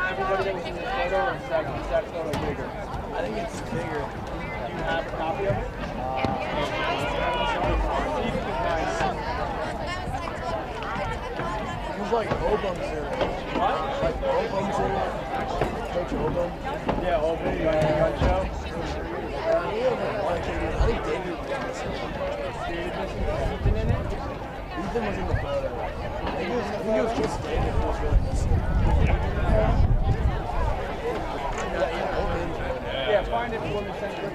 Everybody that was in the photo or is that photo bigger? I think it's bigger. Do you have a copy of it? It was like Obum's there. What? Like Obum's there. Coach Obum. Yeah, Obum. You got the gun show? I think David was missing. David missing? Ethan in it? Ethan was in the photo. I think it was just David who was really missing. Yeah, find it for the center.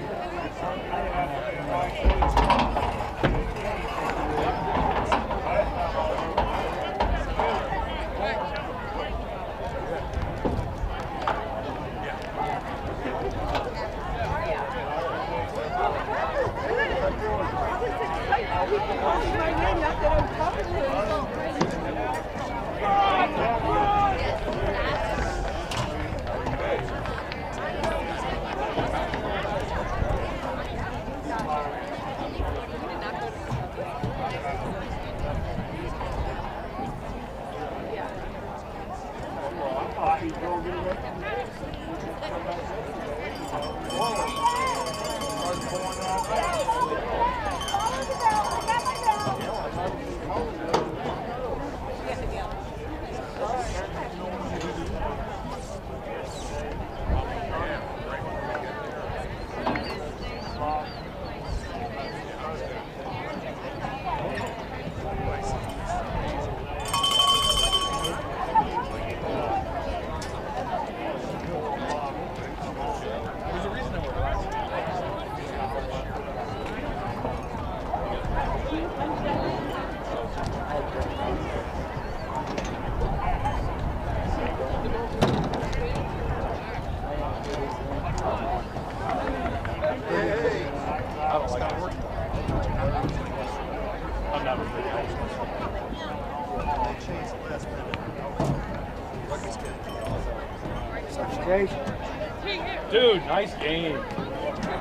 Dude, nice game.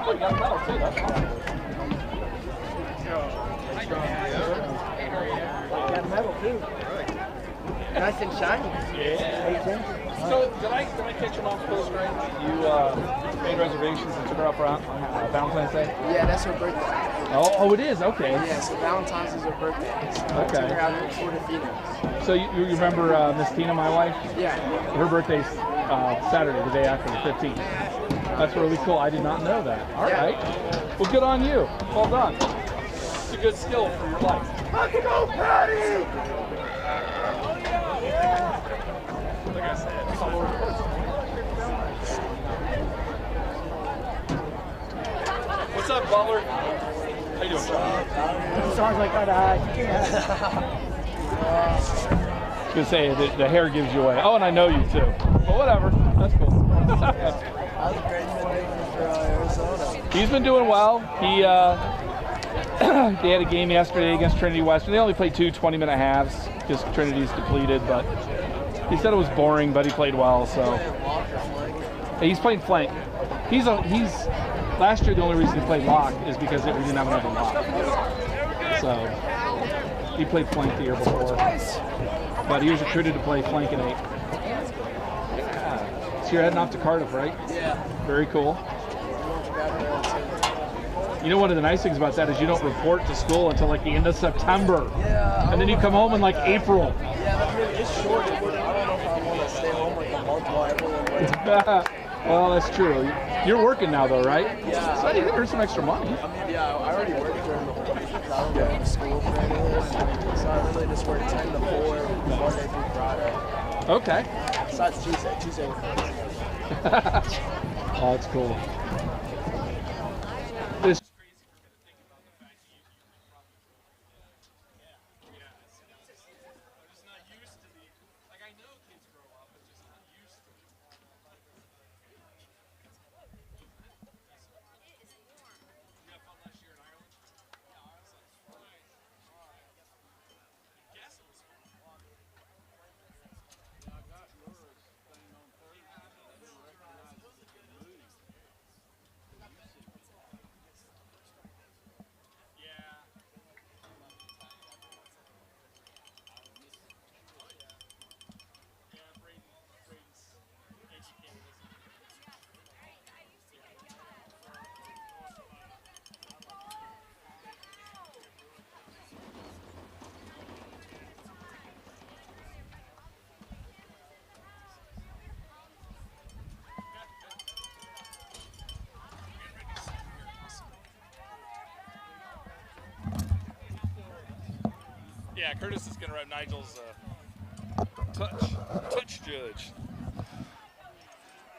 Oh, you got a medal too, that's awesome. Got a medal too. Nice and shiny. Yeah. So did I catch him off post right? You made reservations and took her out for Valentine's Day? Yeah, that's her birthday. Oh, it is? Okay. Yeah, so Valentine's is her birthday. So I took her out to Florida Phoenix. So you remember Miss Tina, my wife? Yeah. Her birthday's Saturday, the day after, the 15th. That's really cool. I did not know that. All right. Well, good on you. Well done. It's a good skill for your life. Let's go, Patty! Like I said, what's up, Butler? How you doing, Sean? Sounds like that. I was going to say, the hair gives you away. Oh, and I know you too. But whatever. That's cool. How's Grayson for Arizona? He's been doing well. He they had a game yesterday against Trinity Western. They only played 2 20-minute halves because Trinity's depleted, but he said it was boring, but he played well. So he's playing flank. He's last year the only reason he played lock is because we didn't have another lock. So he played flank the year before, but he was recruited to play flank in 8. Yeah. So you're heading off to Cardiff, right? Yeah. Very cool. You know, one of the nice things about that is you don't report to school until like the end of September. Yeah. And then you come home in like April. Yeah, that really is short. I don't know if I want to stay home like a month while everyone waits. Well, that's true. You're working now though, right? Yeah. So you can earn some extra money. I mean, yeah, I already work during the whole week because I don't go to school for anything. So I really just work 10 to 4, Monday through Friday. Okay. Besides Tuesday. Tuesday we're crazy. Oh, that's cool. Yeah, Curtis is going to rep Nigel's touch judge.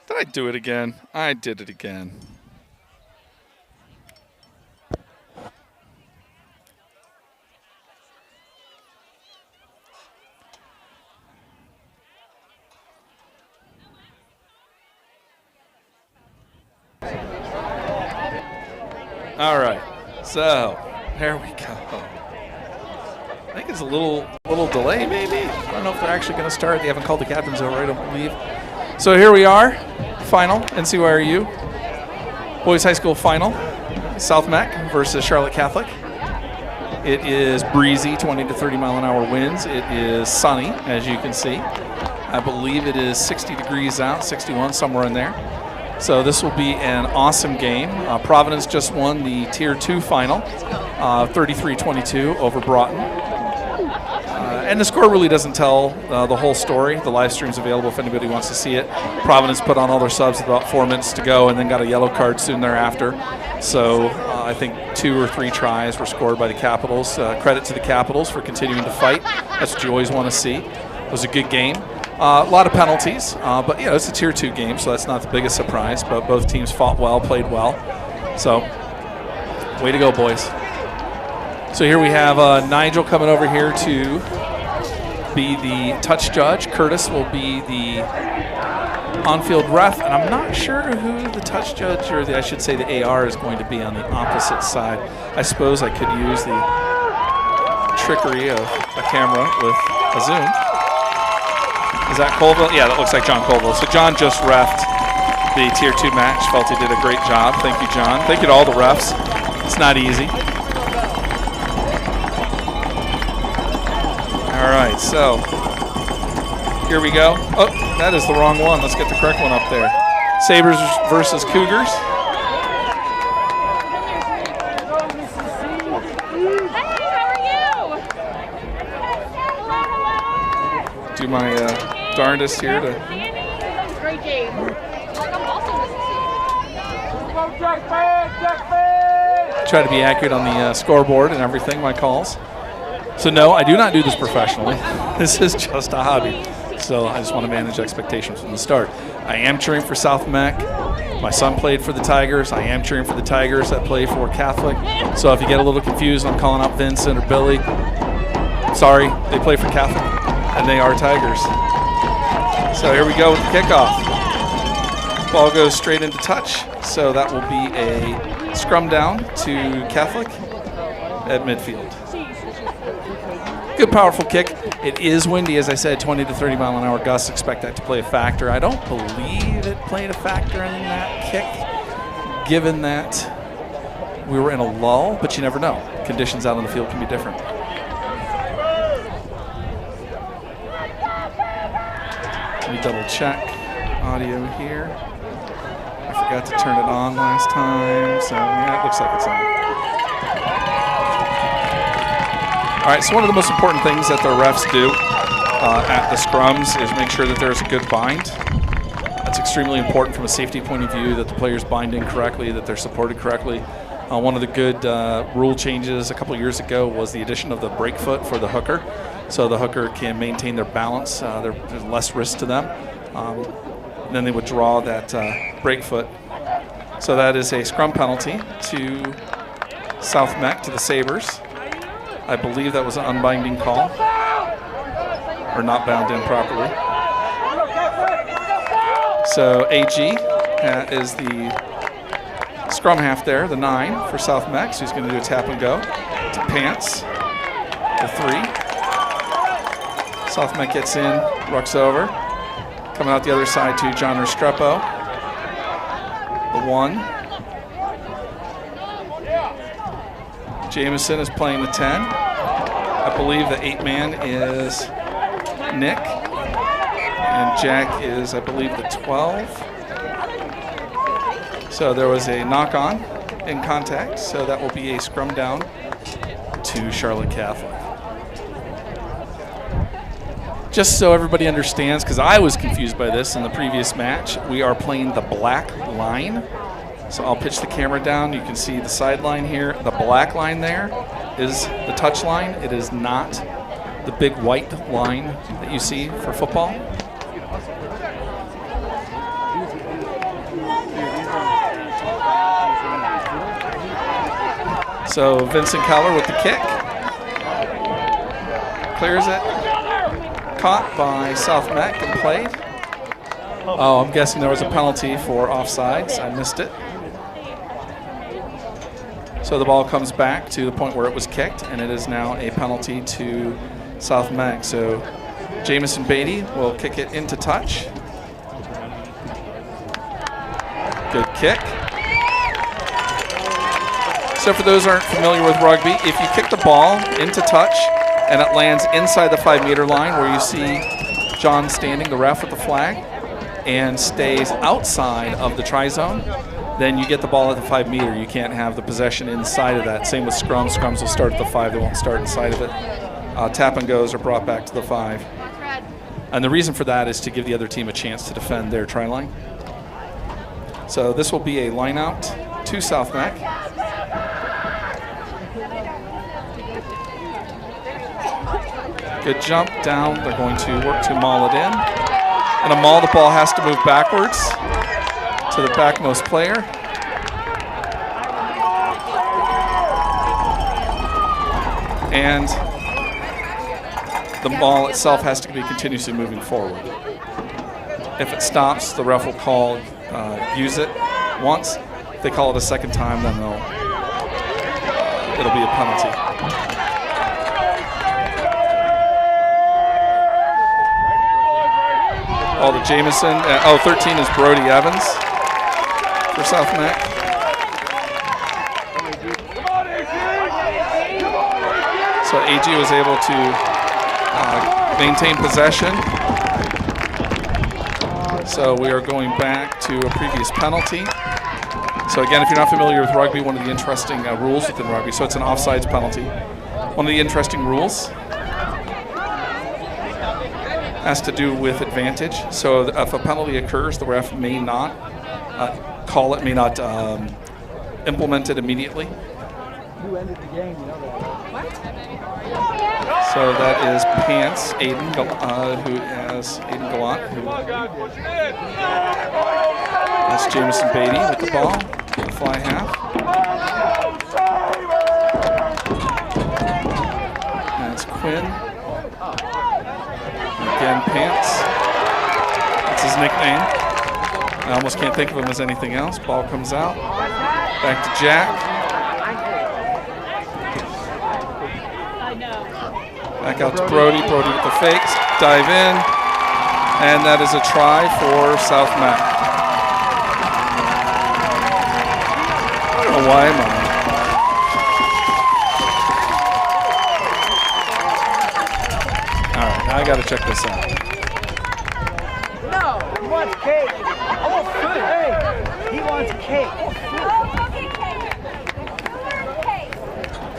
Did I do it again? I did it again. All right, so there we go. I think it's a little delay, maybe. I don't know if they're actually going to start. They haven't called the captains over, I don't believe. So here we are, final, NCYRU Boys High School final. South Meck versus Charlotte Catholic. It is breezy, 20 to 30 mile an hour winds. It is sunny, as you can see. I believe it is 60 degrees out, 61, somewhere in there. So this will be an awesome game. Providence just won the Tier 2 final, 33-22 over Broughton. And the score really doesn't tell the whole story. The live stream's available if anybody wants to see it. Providence put on all their subs with about 4 minutes to go and then got a yellow card soon thereafter. So I think 2 or 3 tries were scored by the Capitals. Credit to the Capitals for continuing to fight. That's what you always want to see. It was a good game. A lot of penalties, but you know, it's a Tier 2 game, so that's not the biggest surprise. But both teams fought well, played well. So, way to go, boys. So here we have Nigel coming over here to be the touch judge. Curtis will be the on-field ref, and I'm not sure who the touch judge, or I should say the AR, is going to be on the opposite side. I suppose I could use the trickery of a camera with a zoom. Is that Colville? Yeah, that looks like John Colville. So John just reffed the Tier 2 match. Felt he did a great job. Thank you, John. Thank you to all the refs. It's not easy. All right, so here we go. Oh, that is the wrong one. Let's get the correct one up there. Sabres versus Cougars. Do my darndest here to great game. try to be accurate on the scoreboard and everything, my calls. So no, I do not do this professionally. This is just a hobby. So I just want to manage expectations from the start. I am cheering for South Meck. My son played for the Tigers. I am cheering for the Tigers that play for Catholic. So if you get a little confused, I'm calling out Vincent or Billy. Sorry, they play for Catholic, and they are Tigers. So here we go with the kickoff. Ball goes straight into touch. So that will be a scrum down to Catholic at midfield. Good, powerful kick. It is windy, as I said, 20 to 30 mile an hour gusts. Expect that to play a factor. I don't believe it played a factor in that kick, given that we were in a lull, but you never know. Conditions out on the field can be different. Let me double check audio here. I forgot to turn it on last time, so yeah, it looks like it's on. All right, so one of the most important things that the refs do at the scrums is make sure that there's a good bind. That's extremely important from a safety point of view, that the players bind in correctly, that they're supported correctly. One of the good rule changes a couple of years ago was the addition of the break foot for the hooker. So the hooker can maintain their balance. There's less risk to them. Then they would draw that break foot. So that is a scrum penalty to South Meck, to the Sabres. I believe that was an unbinding call, or not bound in properly. So AG is the scrum half there, the 9 for South Meck. So he's going to do a tap and go to Pants, the 3. South Meck gets in, rucks over. Coming out the other side to John Restrepo, the 1. Jameson is playing the 10. I believe the 8-man is Nick. And Jack is, I believe, the 12. So there was a knock-on in contact. So that will be a scrum down to Charlotte Catholic. Just so everybody understands, because I was confused by this in the previous match, we are playing the black line. So I'll pitch the camera down. You can see the sideline here. The black line there is the touch line. It is not the big white line that you see for football. So Vincent Keller with the kick. Clears it. Caught by South Meck and played. Oh, I'm guessing there was a penalty for offsides. I missed it. So the ball comes back to the point where it was kicked, and it is now a penalty to South Meck. So Jamison Beatty will kick it into touch. Good kick. So for those who aren't familiar with rugby, if you kick the ball into touch and it lands inside the 5-meter line where you see John standing, the ref with the flag, and stays outside of the try zone, then you get the ball at the 5-meter. You can't have the possession inside of that. Same with scrums. Scrums will start at the 5. They won't start inside of it. Tap and goes are brought back to the 5. And the reason for that is to give the other team a chance to defend their try line. So this will be a line out to South Meck. Good jump down. They're going to work to maul it in. And a maul, the ball has to move backwards to the backmost player. And the maul itself has to be continuously moving forward. If it stops, the ref will call use it once. If they call it a second time, then it'll be a penalty. Oh, the Jamison. 13 is Brody Evans for South Meck. So AG was able to maintain possession. So we are going back to a previous penalty. So again, if you're not familiar with rugby, one of the interesting rules within rugby, so it's an offsides penalty. One of the interesting rules has to do with advantage. So if a penalty occurs, the ref may not call it, may not implement it immediately. Who ended the game, you know that. So that is Pants, Aiden, who has Aiden Gallant. That's Jamison Beatty with the ball, the fly half. That's Quinn. Again, Pants. That's his nickname. I almost can't think of him as anything else. Ball comes out. Back to Jack. Back out to Brody. Brody with the fakes. Dive in. And that is a try for South Meck. I don't know why I'm on. I gotta check this out. No, he wants cake. I want food. Hey, he wants cake.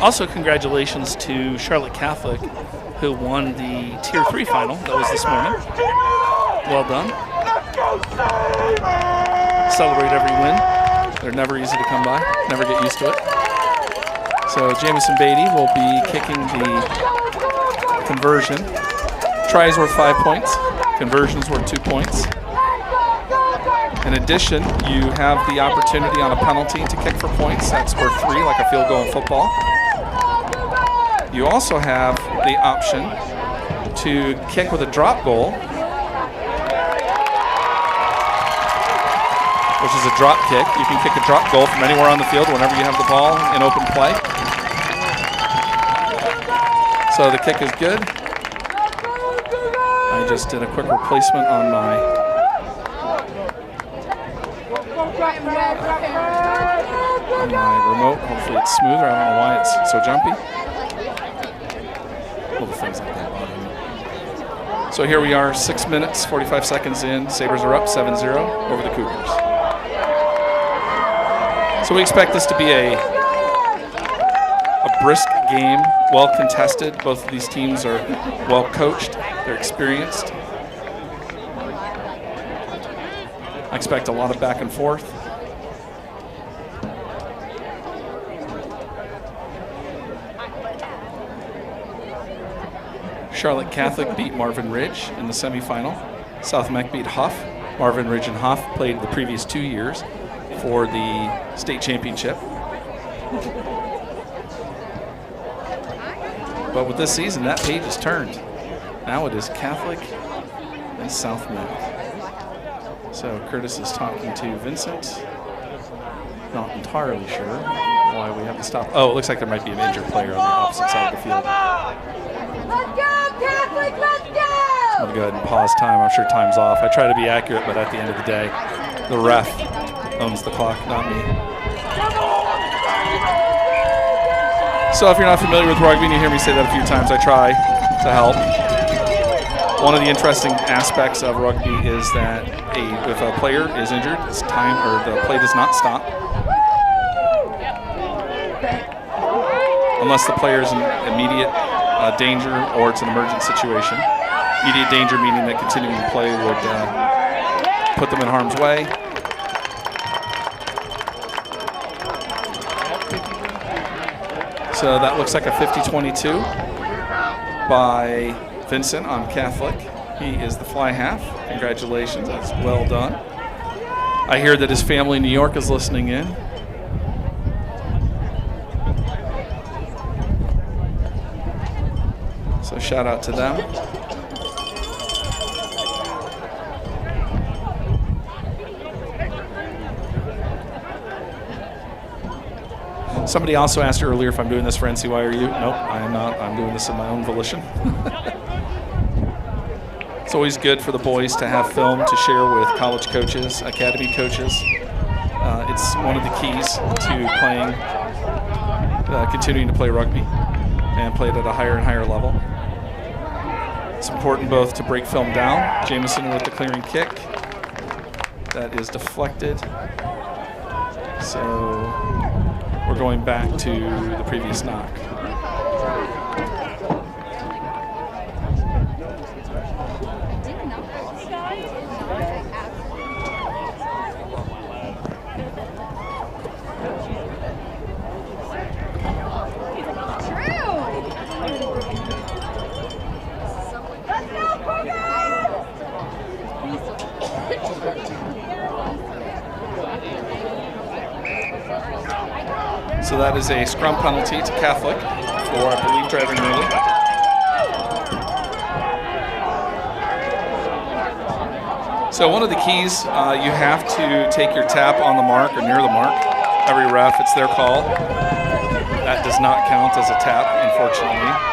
Also, congratulations to Charlotte Catholic, who won the Tier 3 final. That was this morning. Well done. Celebrate every win. They're never easy to come by. Never get used to it. So Jamison Beatty will be kicking the conversion. Tries worth 5 points. Conversions worth 2 points. In addition, you have the opportunity on a penalty to kick for points. That's worth 3, like a field goal in football. You also have the option to kick with a drop goal, which is a drop kick. You can kick a drop goal from anywhere on the field whenever you have the ball in open play. So the kick is good. I just did a quick replacement on my remote. Hopefully it's smoother. I don't know why it's so jumpy. Little things like that bother me. So here we are, 6 minutes, 45 seconds in. Sabres are up 7-0 over the Cougars. So we expect this to be a brisk game, well contested. Both of these teams are well coached. They're experienced. I expect a lot of back and forth. Charlotte Catholic beat Marvin Ridge in the semifinal. South Meck beat Huff. Marvin Ridge and Huff played the previous 2 years for the state championship. But with this season, that page is turned. Now it is Catholic and South Meck. So Curtis is talking to Vincent. Not entirely sure why we have to stop. Oh, it looks like there might be an injured player on the opposite side of the field. Let's go, Catholic, let's go! I'm gonna go ahead and pause time. I'm sure time's off. I try to be accurate, but at the end of the day, the ref owns the clock, not me. So if you're not familiar with rugby and you hear me say that a few times, I try to help. One of the interesting aspects of rugby is that if a player is injured, it's time, or the play does not stop unless the player is in immediate danger or it's an emergent situation. Immediate danger meaning that continuing to play would put them in harm's way. So that looks like a 50-22 by Vincent on Catholic. He is the fly half. Congratulations, that's well done. I hear that his family in New York is listening in. So shout out to them. Somebody also asked earlier if I'm doing this for NCYRU. Nope, I am not. I'm doing this of my own volition. It's always good for the boys to have film to share with college coaches, academy coaches. It's one of the keys to playing, continuing to play rugby and play it at a higher and higher level. It's important both to break film down. Jameson with the clearing kick. That is deflected. So we're going back to the previous knock. So that is a scrum penalty to Catholic for, I believe, driving early. So one of the keys, you have to take your tap on the mark or near the mark. Every ref, it's their call. That does not count as a tap, unfortunately.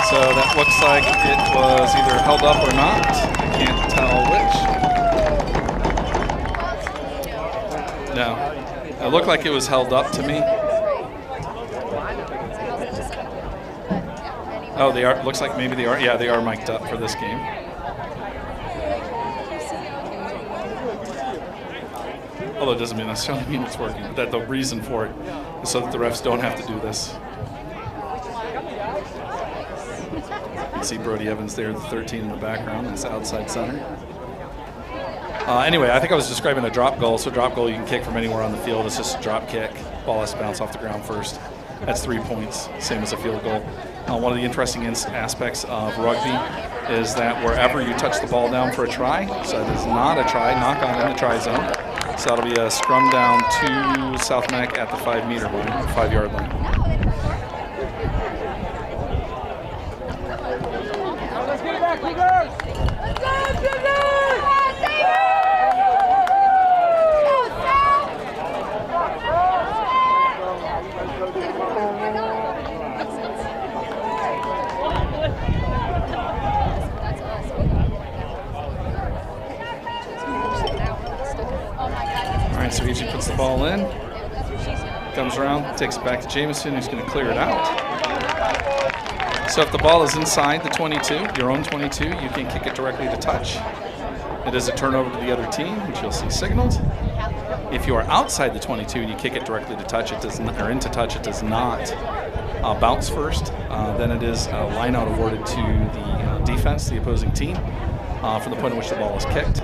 So that looks like it was either held up or not. I can't tell which. No. It looked like it was held up to me. Oh, they are. Looks like maybe they are. Yeah, they are mic'd up for this game. Although it doesn't necessarily mean it's working, but that the reason for it is so that the refs don't have to do this. See Brody Evans there, the 13 in the background. That's outside center. Anyway, I think I was describing a drop goal. So drop goal you can kick from anywhere on the field. It's just a drop kick. Ball has to bounce off the ground first. That's 3 points, same as a field goal. One of the interesting aspects of rugby is that wherever you touch the ball down for a try, so that is not a try, knock on in the try zone. So that'll be a scrum down to South Meck at the 5-meter line, 5-yard line. Cougars! Let's go, Cougars! All right, so Ichi puts the ball in, comes around, takes it back to Jameson, who's going to clear it out. So if the ball is inside the 22, your own 22, you can kick it directly to touch. It is a turnover to the other team, which you'll see signaled. If you are outside the 22 and you kick it directly to touch, it does not, or into touch, it does not bounce first. Then it is a line out awarded to the defense, the opposing team. from the point at which the ball was kicked.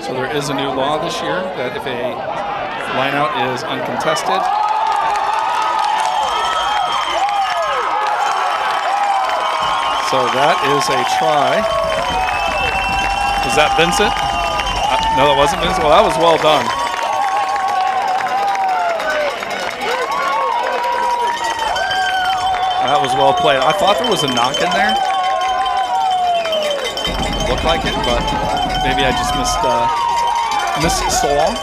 So there is a new law this year that if a lineout is uncontested, so that is a try. Was that Vincent? No, that wasn't Vincent. Well, that was well done. That was well played. I thought there was a knock in there. Looked like it, but maybe I just missed so long.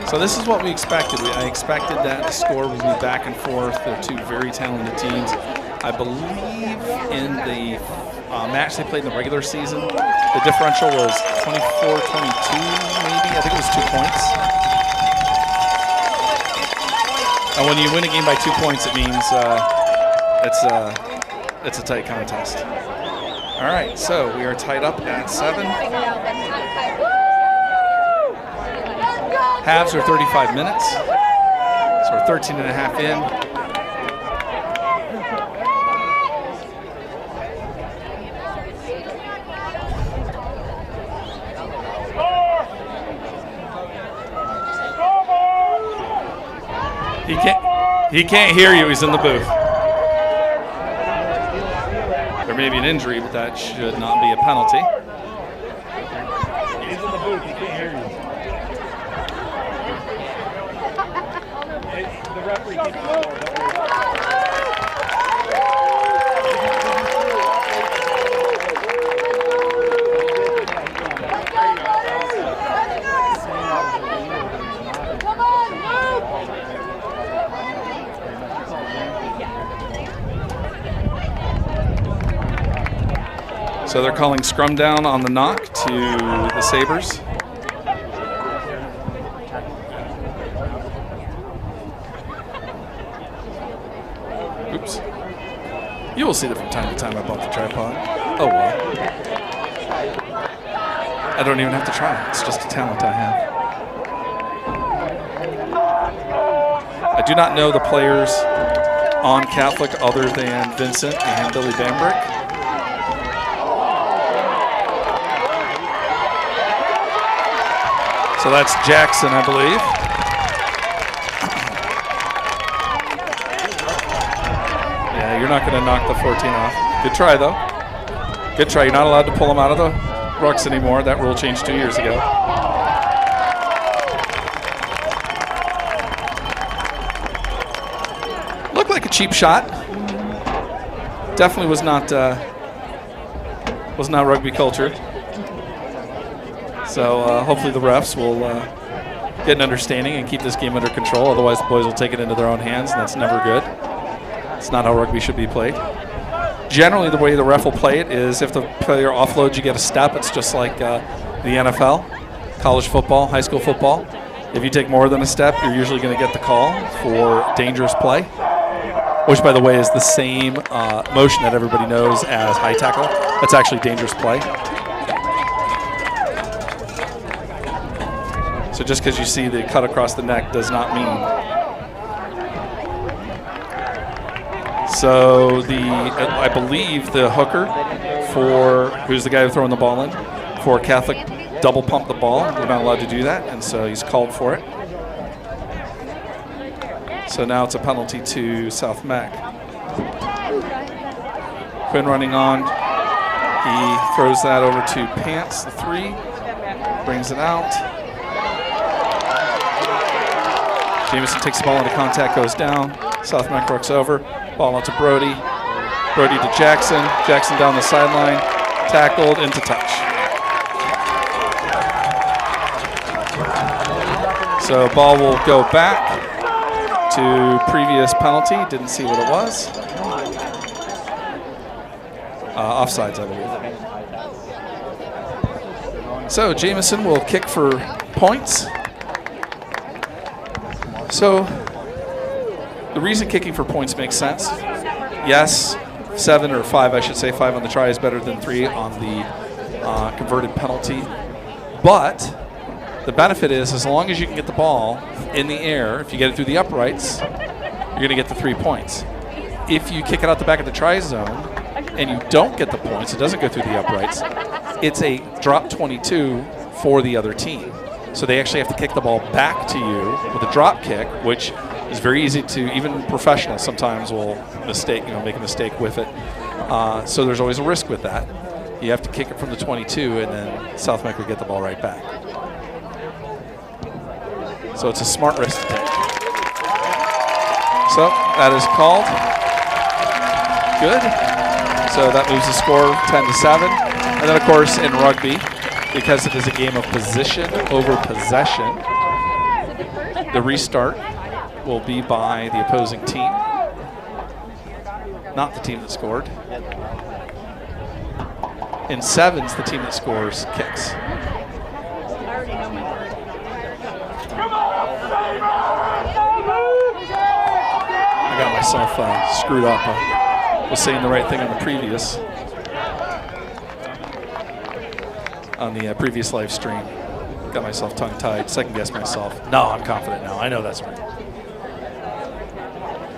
So this is what we expected. I expected that the score would be back and forth. They're two very talented teams. I believe in the match they played in the regular season, the differential was 24-22 maybe. I think it was 2 points. And when you win a game by 2 points, it means it's a tight contest. All right, so we are tied up at 7. Halves are 35 minutes, so we're 13 and a half in. He can't hear you, he's in the booth. There may be an injury, but that should not be a penalty. He's in the booth, he can't hear you. The referee keeps score. So they're calling scrum down on the knock to the Sabres. Oops. You will see that from time to time I bump the tripod. Oh well. I don't even have to try. It's just a talent I have. I do not know the players on Catholic other than Vincent and Billy Bambrick. So that's Jackson, I believe. Yeah, you're not going to knock the 14 off. Good try, though. Good try. You're not allowed to pull them out of the rucks anymore. That rule changed 2 years ago. Looked like a cheap shot. Definitely was not rugby culture. So hopefully the refs will get an understanding and keep this game under control. Otherwise, the boys will take it into their own hands, and that's never good. It's not how rugby should be played. Generally, the way the ref will play it is if the player offloads, you get a step. It's just like the NFL, college football, high school football. If you take more than a step, you're usually going to get the call for dangerous play, which, by the way, is the same motion that everybody knows as high tackle. That's actually dangerous play. So just because you see the cut across the neck does not mean. So I believe the hooker who's the guy throwing the ball in, for Catholic double pump the ball. We're not allowed to do that, and so he's called for it. So now it's a penalty to South Meck. Quinn running on. He throws that over to Pants, the 3, brings it out. Jameson takes the ball into contact, goes down. South Meck rocks over. Ball out to Brody. Brody to Jackson. Jackson down the sideline. Tackled into touch. So ball will go back to previous penalty. Didn't see what it was. Offsides, I believe. So Jameson will kick for points. So the reason kicking for points makes sense. Yes, 7 or 5, I should say, 5 on the try is better than 3 on the converted penalty. But the benefit is, as long as you can get the ball in the air, if you get it through the uprights, you're going to get the 3 points. If you kick it out the back of the try zone and you don't get the points, it doesn't go through the uprights, it's a drop 22 for the other team. So they actually have to kick the ball back to you with a drop kick, which is very easy to, even professionals sometimes will make a mistake with it. So there's always a risk with that. You have to kick it from the 22, and then South Meck will get the ball right back. So it's a smart risk to take. So that is called. Good. So that moves the score 10-7. And then, of course, in rugby, because it is a game of position over possession, the restart will be by the opposing team, not the team that scored. In sevens, the team that scores kicks. I got myself screwed up. I was saying the right thing on the previous live stream. Got myself tongue-tied, second-guessed myself. No, I'm confident now. I know that's right.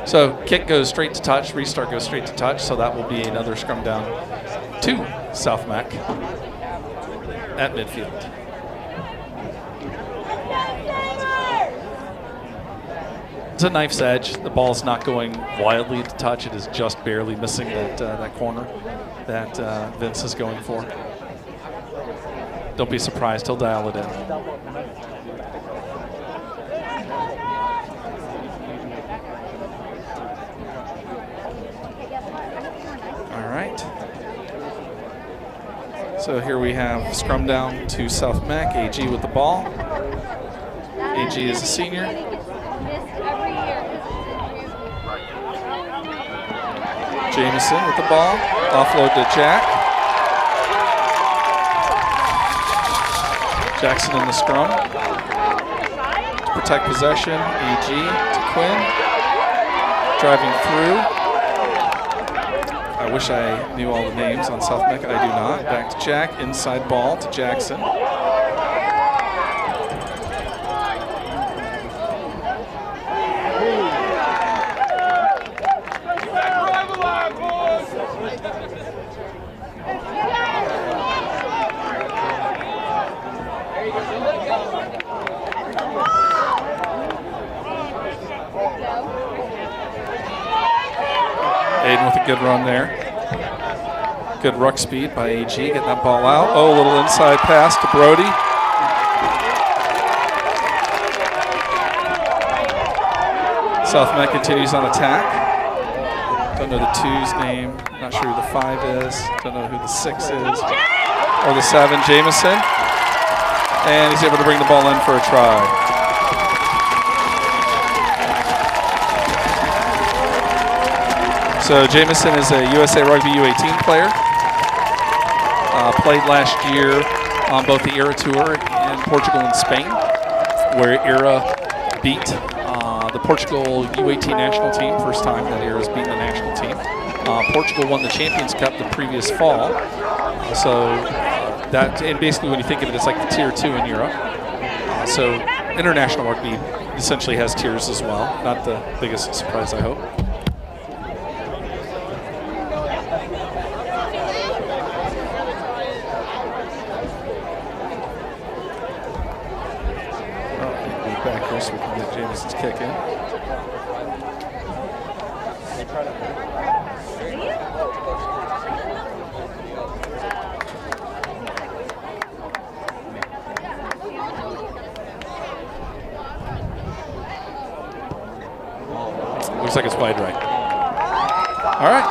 So kick goes straight to touch, restart goes straight to touch, so that will be another scrum down to South Meck at midfield. It's a knife's edge. The ball's not going wildly to touch. It is just barely missing that corner that Vince is going for. Don't be surprised. He'll dial it in. All right. So here we have scrum down to South Meck. AG with the ball. AG is a senior. Jameson with the ball. Offload to Jack. Jackson in the scrum. To protect possession, AG to Quinn. Driving through. I wish I knew all the names on South Meck. I do not. Back to Jack. Inside ball to Jackson. Aiden with a good run there. Good ruck speed by AG, getting that ball out. Oh, a little inside pass to Brody. South Meck continues on attack. Don't know the 2's name. Not sure who the 5 is. Don't know who the 6 is. Or the 7, Jameson. And he's able to bring the ball in for a try. So Jameson is a USA Rugby U18 player. Played last year on both the ERA Tour in Portugal and Spain, where ERA beat the Portugal U18 national team. First time that ERA's beaten the national team. Portugal won the Champions Cup the previous fall. So that, and basically when you think of it, it's like the tier 2 in Europe. So international rugby essentially has tiers as well. Not the biggest surprise, I hope. So we can get Jameson's kick in. Looks like it's wide right. All right.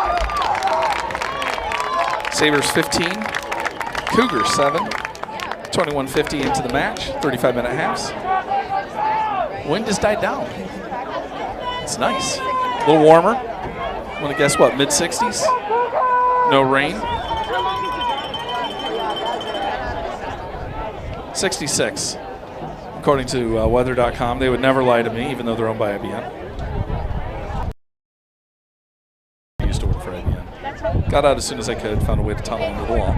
Sabres 15, Cougars 7, 21:50 into the match, 35-minute halves. Wind has died down. It's nice. A little warmer. Want to guess what? Mid-60s? No rain. 66. according to weather.com. They would never lie to me, even though they're owned by IBM. I used to work for IBM. Got out as soon as I could, found a way to tunnel into the wall.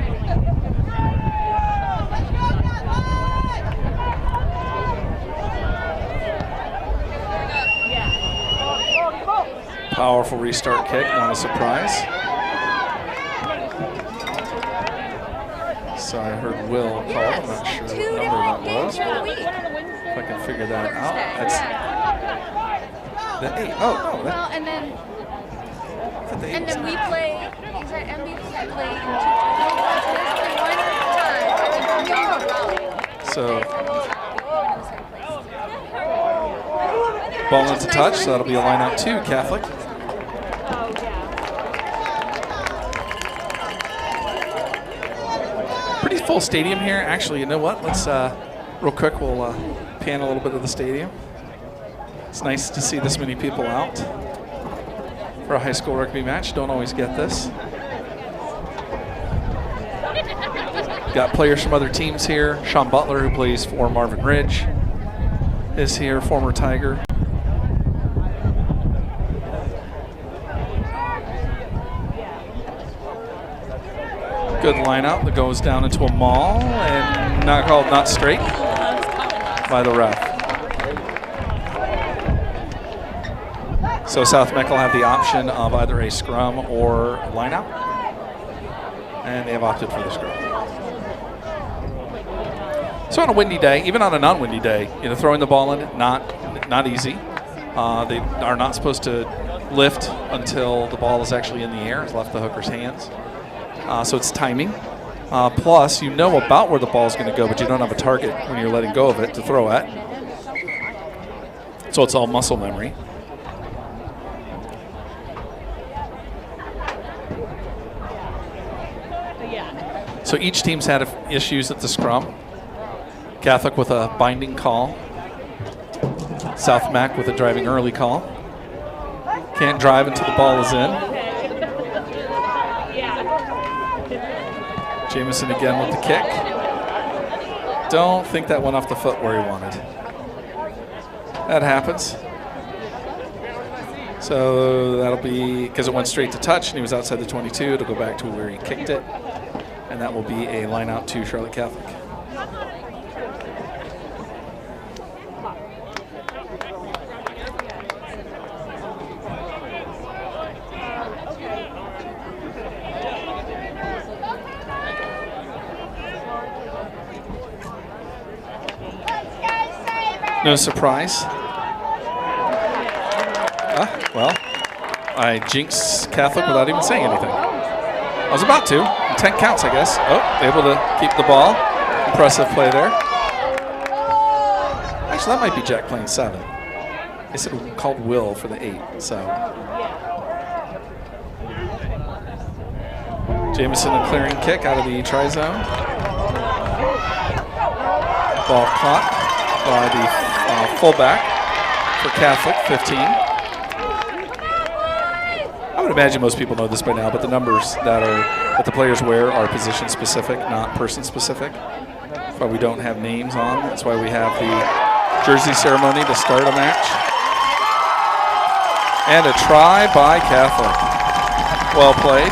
Powerful restart kick, not a surprise. So I heard Will call. I'm not sure what number that was. If I can figure that out. That's the 8. Oh, no. Well, and then we play. Is that MB play in 2 So ball into touch, so that'll be a line out 2, Catholic. Pretty full stadium here. Actually, you know what? Let's, real quick, we'll pan a little bit of the stadium. It's nice to see this many people out for a high school rugby match. Don't always get this. Got players from other teams here. Sean Butler, who plays for Marvin Ridge, is here, former Tiger. Good line out that goes down into a maul and not called not straight by the ref. So South Meck will have the option of either a scrum or line out, and they have opted for the scrum. So on a windy day, even on a non-windy day, you know, throwing the ball in, not easy. They are not supposed to lift until the ball is actually in the air. It's left the hooker's hands. So it's timing. Plus, you know about where the ball is going to go, but you don't have a target when you're letting go of it to throw at. So it's all muscle memory. So each team's had issues at the scrum. Catholic with a binding call. South Mac with a driving early call. Can't drive until the ball is in. Jamison again with the kick. Don't think that went off the foot where he wanted. That happens. So that'll be, because it went straight to touch and he was outside the 22, it'll go back to where he kicked it. And that will be a line out to Charlotte Catholic. No surprise. Well, I jinxed Catholic without even saying anything. I was about to. 10 counts, I guess. Oh, able to keep the ball. Impressive play there. Actually, that might be Jack playing 7. They said we called Will for the 8, so. Jamison a clearing kick out of the try-zone. Ball caught by the fullback for Catholic, 15. I would imagine most people know this by now, but the numbers that the players wear are position specific, not person specific. That's why we don't have names on. That's why we have the jersey ceremony to start a match. And a try by Catholic. Well played.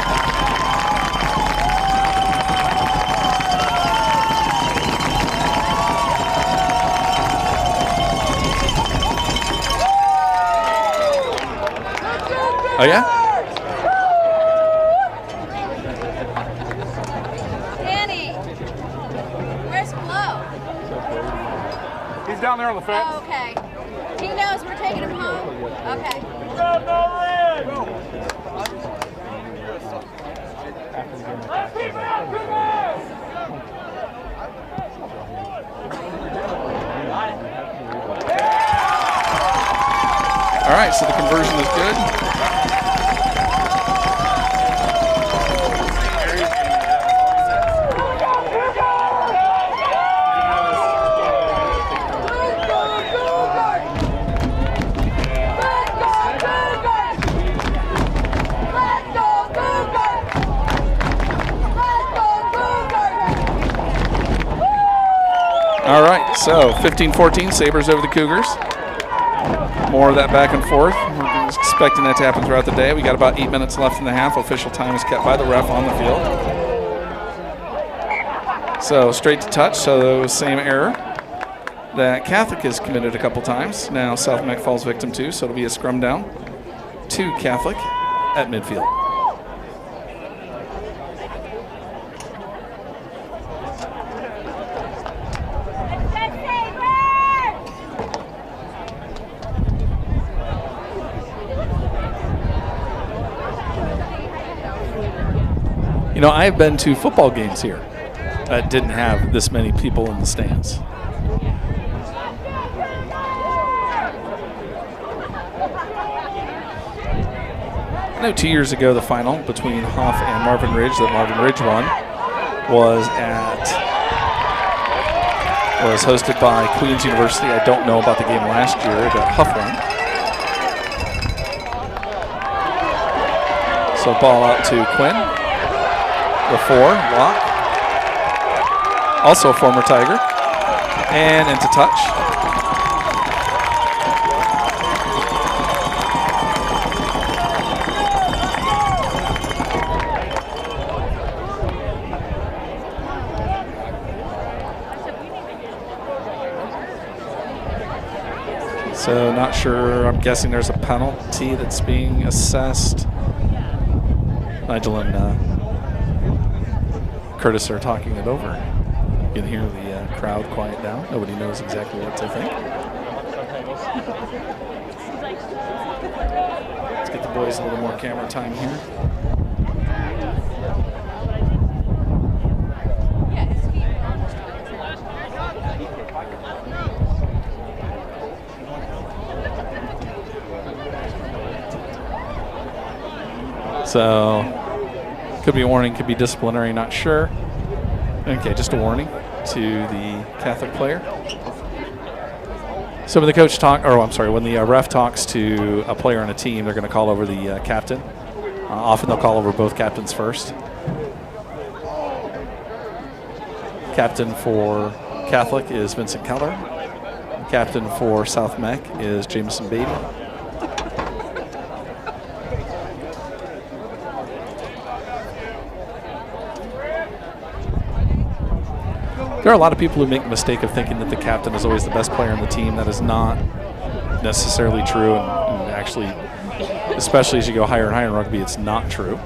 Oh, yeah? Danny, where's Flo? He's down there on the fence. Oh, okay. He knows we're taking him home? Okay. All right, so the conversion is good. All right, so 15-14, Sabres over the Cougars. More of that back and forth. We're expecting that to happen throughout the day. We got about 8 minutes left in the half. Official time is kept by the ref on the field. So straight to touch, so same error that Catholic has committed a couple times. Now South Meck falls victim to, so it'll be a scrum down to Catholic at midfield. You know, I've been to football games here that didn't have this many people in the stands. I know 2 years ago the final between Hoff and Marvin Ridge that Marvin Ridge won was hosted by Queen's University. I don't know about the game last year that Huff won. So ball out to Quinn. The 4, Locke, also a former Tiger, and into touch. So not sure, I'm guessing there's a penalty that's being assessed. Nigel and Curtis are talking it over. You can hear the crowd quiet down. Nobody knows exactly what to think. Let's get the boys a little more camera time here. So, could be a warning, could be disciplinary, not sure. Okay, just a warning to the Catholic player. So when the coach when the ref talks to a player on a team, they're going to call over the captain. Often they'll call over both captains first. Captain for Catholic is Vincent Keller. Captain for South Meck is Jameson Beatty. There are a lot of people who make the mistake of thinking that the captain is always the best player on the team. That is not necessarily true, and actually, especially as you go higher and higher in rugby, it's not true.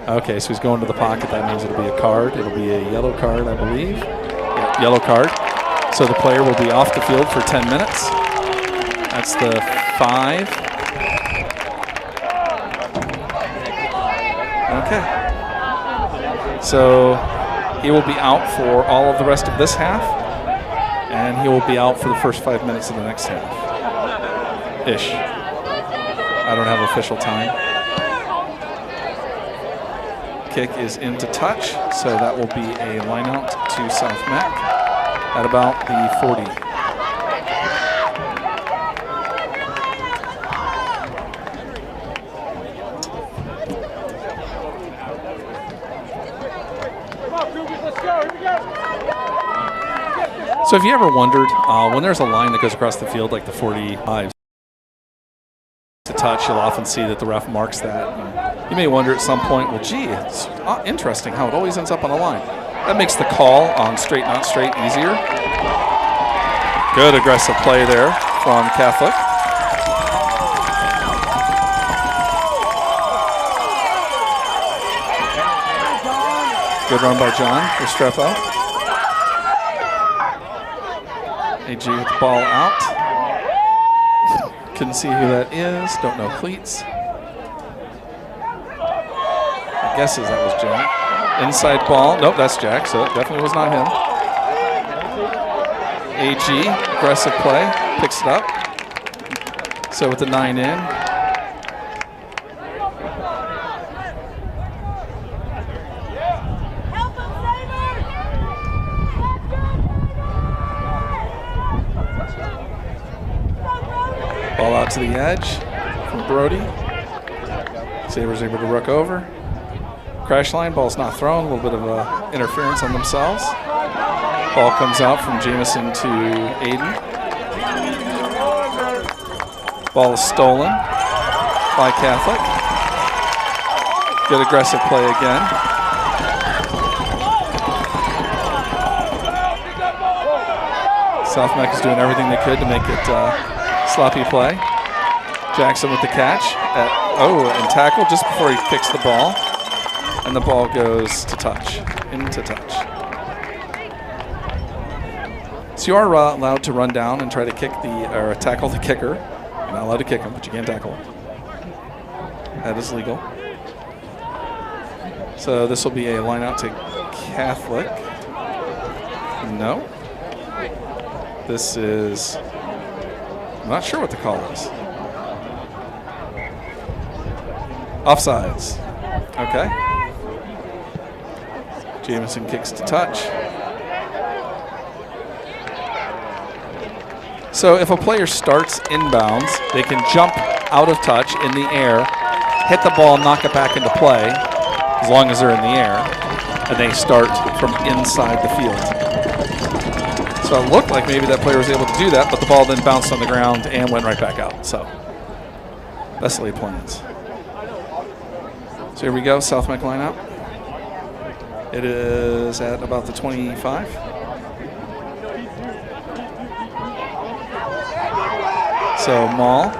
Okay, so he's going to the pocket. That means it'll be a card. It'll be a yellow card, I believe. Yeah, yellow card. So the player will be off the field for 10 minutes. That's the 5. Okay. So he will be out for all of the rest of this half, and he will be out for the first 5 minutes of the next half. Ish. I don't have official time. Kick is into touch, so that will be a line out to South Meck at about the 40. So if you ever wondered, when there's a line that goes across the field like the 45 to touch, you'll often see that the ref marks that. And you may wonder at some point, well, gee, it's interesting how it always ends up on a line. That makes the call on straight, not straight easier. Good aggressive play there from Catholic. Good run by John Restrepo. AG with the ball out. Couldn't see who that is. Don't know cleats. My guess is that was Jack. Inside ball. Nope, that's Jack, so it definitely was not him. AG, aggressive play. Picks it up. So with the 9 in. Ball out to the edge from Brody. Sabres able to ruck over. crash line. Ball's not thrown. A little bit of interference on themselves. Ball comes out from Jamison to Aiden. Ball is stolen by Catholic. Good aggressive play again. South Meck is doing everything they could to make it sloppy play. Jackson with the catch. And tackle just before he kicks the ball. And the ball goes to touch, into touch. So you are allowed to run down and try to tackle the kicker. You're not allowed to kick him, but you can tackle him. That is legal. So this will be a line out to Catholic. No. This is, I'm not sure what the call is. Offsides. Okay. Jamison kicks to touch. So if a player starts inbounds, they can jump out of touch in the air, hit the ball, knock it back into play, as long as they're in the air, and they start from inside the field. So it looked like maybe that player was able to do that, but the ball then bounced on the ground and went right back out. So best laid plans. So here we go, South Meck line out. It is at about the 25. So Maul.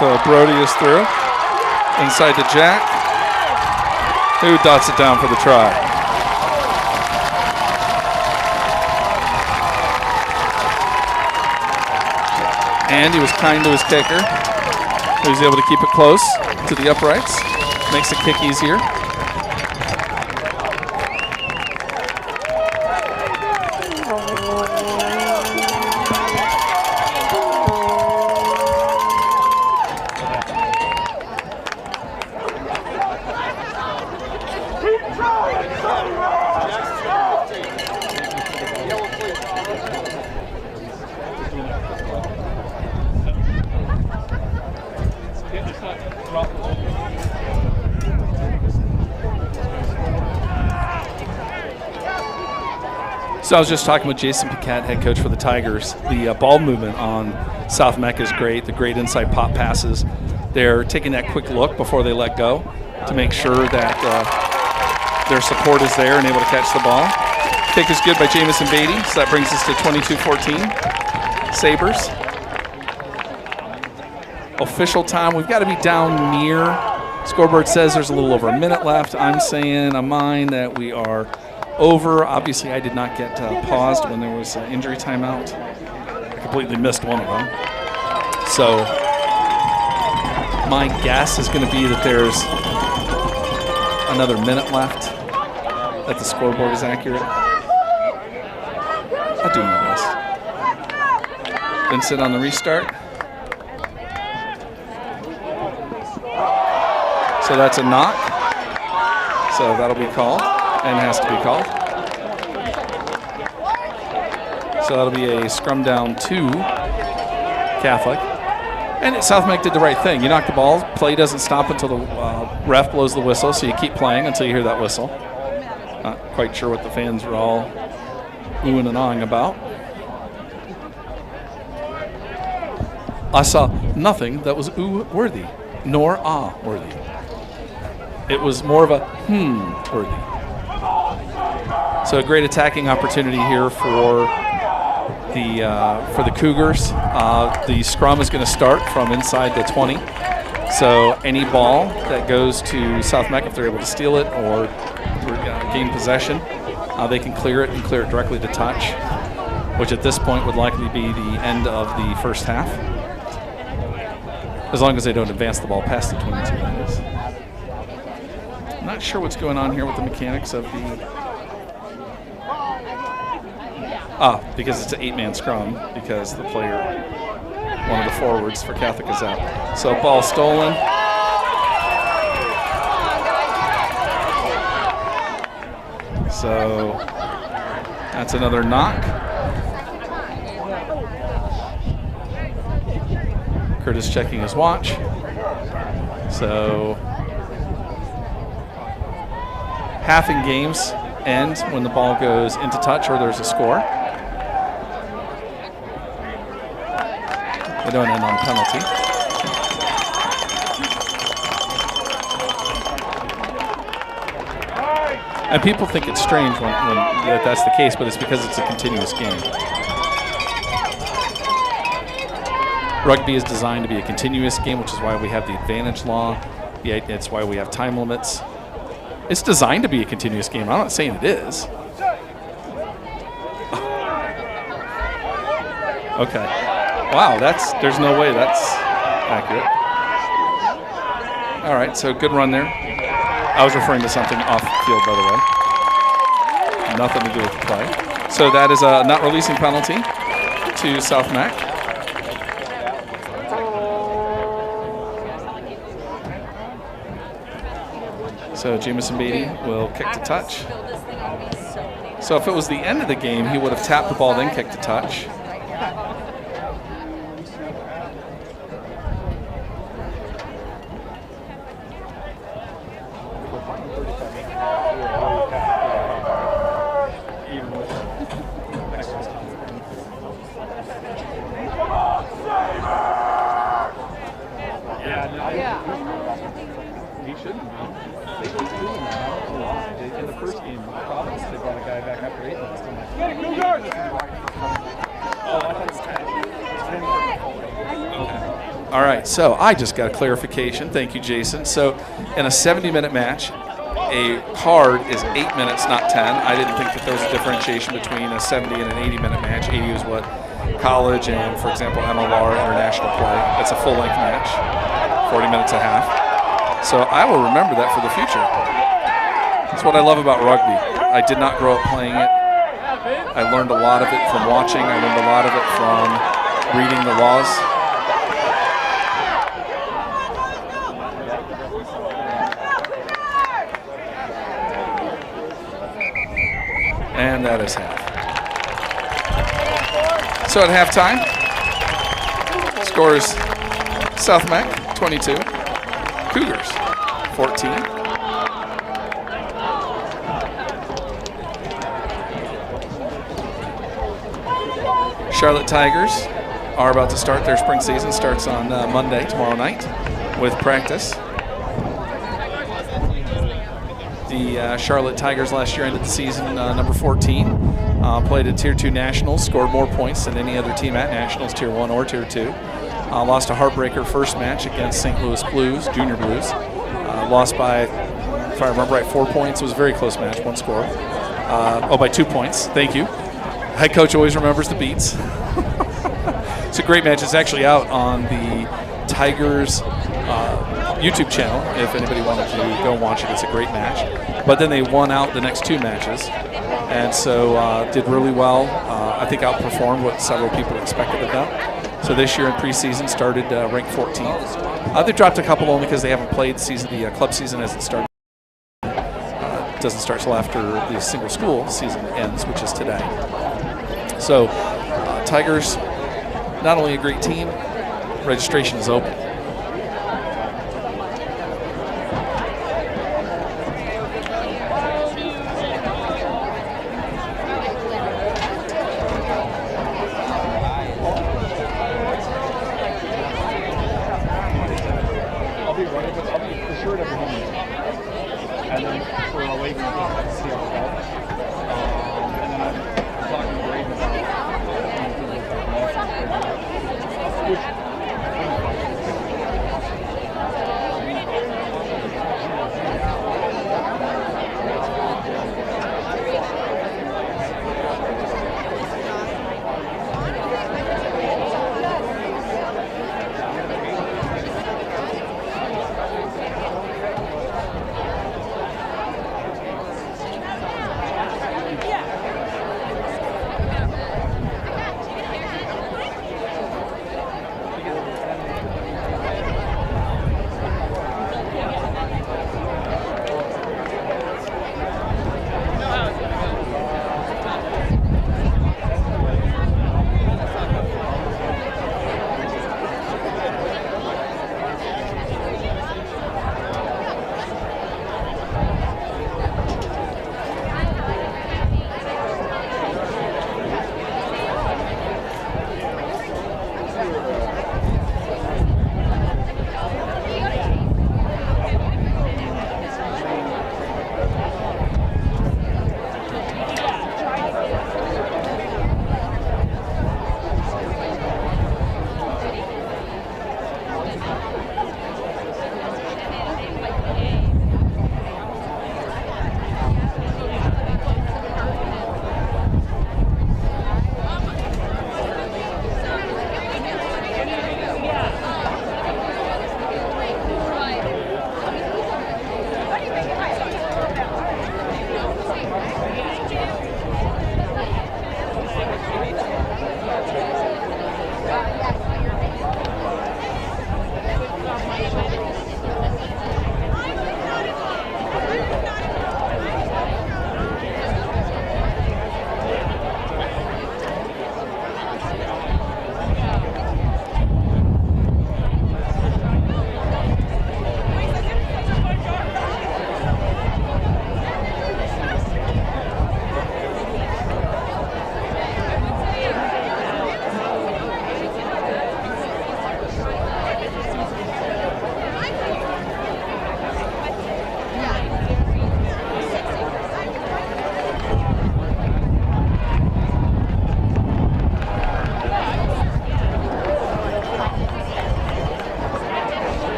So Brody is through. Inside to Jack, who dots it down for the try. And he was kind to his kicker. He was able to keep it close to the uprights. Makes the kick easier. So I was just talking with Jason Piquette, head coach for the Tigers. The ball movement on South Meck is great, the great inside pop passes. They're taking that quick look before they let go to make sure that their support is there and able to catch the ball. Kick is good by Jamison Beatty, so that brings us to 22-14. Sabres. Official time, we've got to be down near. Scoreboard says there's a little over a minute left. I'm saying on mine that we are over. Obviously, I did not get paused when there was injury timeout. I completely missed one of them. So my guess is going to be that there's another minute left, that the scoreboard is accurate. I'll do my best. Vincent on the restart. So that's a knock. So that'll be called. And has to be called. So that'll be a scrum down to Catholic. And South Meck did the right thing. You knock the ball, play doesn't stop until the ref blows the whistle, so you keep playing until you hear that whistle. Not quite sure what the fans were all oohing and ahhing about. I saw nothing that was ooh-worthy, nor ah-worthy. It was more of a worthy. So a great attacking opportunity here for the Cougars. The scrum is going to start from inside the 20. So any ball that goes to South Meck, if they're able to steal it or gain possession, they can clear it and clear it directly to touch, which at this point would likely be the end of the first half, as long as they don't advance the ball past the 22. That is. I'm not sure what's going on here with the mechanics of the... because it's an 8-man scrum, because the player one of the forwards for Catholic is out. So ball stolen. So that's another knock. Curtis checking his watch. So half in games end when the ball goes into touch or there's a score. They don't end on penalty. And people think it's strange when that's the case, but it's because it's a continuous game. Rugby is designed to be a continuous game, which is why we have the advantage law. It's why we have time limits. It's designed to be a continuous game. I'm not saying it is. Okay. Wow, there's no way that's accurate. All right, so good run there. I was referring to something off field, by the way. Nothing to do with the play. So that is a not releasing penalty to South Meck. So Jamison Beatty will kick to touch. So if it was the end of the game, he would have tapped the ball, then kicked to touch. All right, so I just got a clarification. Thank you, Jason. So in a 70-minute match, a card is 8 minutes, not 10. I didn't think that there was a differentiation between a 70 and an 80-minute match. 80 is what college and, for example, MLR international play. That's a full-length match, 40 minutes a half. So I will remember that for the future. That's what I love about rugby. I did not grow up playing it. I learned a lot of it from watching. I learned a lot of it from reading the laws. And that is half. So at halftime, scores South Meck 22, Cougars 14. Charlotte Tigers are about to start their spring season. Starts on Monday, tomorrow night, with practice. The Charlotte Tigers last year ended the season number 14. Played at Tier 2 Nationals, scored more points than any other team at Nationals, Tier 1 or Tier 2. Lost a heartbreaker first match against St. Louis Blues, Junior Blues. Lost by, if I remember right, 4 points. It was a very close match, one score. By 2 points. Thank you. Head coach always remembers the beats. It's a great match. It's actually out on the Tigers YouTube channel if anybody wanted to go and watch it. It's a great match. But then they won out the next 2 matches, and so did really well. I think outperformed what several people expected of them. So this year in preseason started ranked 14th. They dropped a couple only because they haven't played the club season as it started. Doesn't start till after the single school season ends, which is today. So Tigers, not only a great team, registration is open.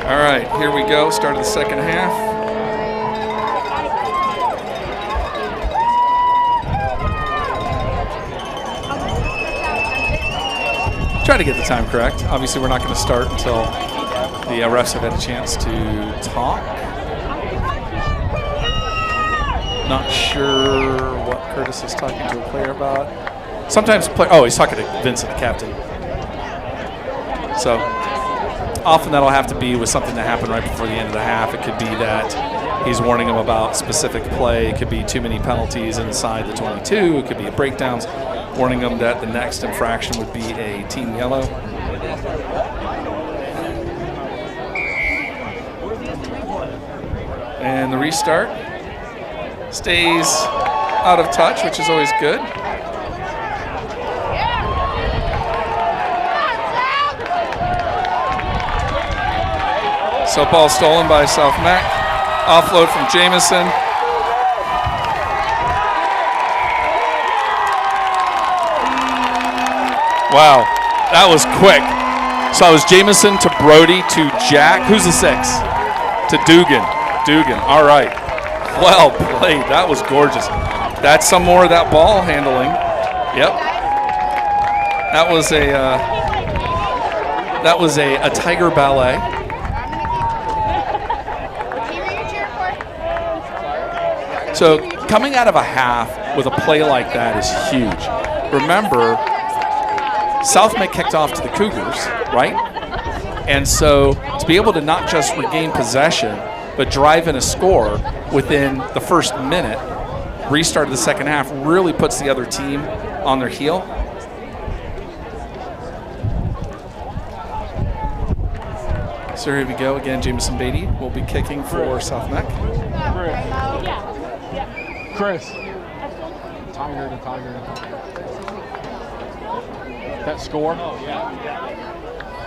All right, here we go. Start of the second half. Try to get the time correct. Obviously, we're not going to start until the refs have had a chance to talk. Not sure what Curtis is talking to a player about. Sometimes he's talking to Vincent, the captain. So often that'll have to be with something that happened right before the end of the half. It could be that he's warning him about specific play. It could be too many penalties inside the 22. It could be breakdowns, warning them that the next infraction would be a team yellow. And the restart stays out of touch, which is always good. So ball stolen by South Meck. Offload from Jamison. Wow, that was quick. So it was Jamison to Brody to Jack. Who's the 6? To Dugan. All right. Well played. That was gorgeous. That's some more of that ball handling. Yep. That was a Tiger ballet. So coming out of a half with a play like that is huge. Remember, South Meck kicked off to the Cougars, right? And so to be able to not just regain possession, but drive in a score within the first minute, restart of the second half, really puts the other team on their heel. So here we go again. Jameson Beatty will be kicking for South Meck. Chris. Tiger. That score.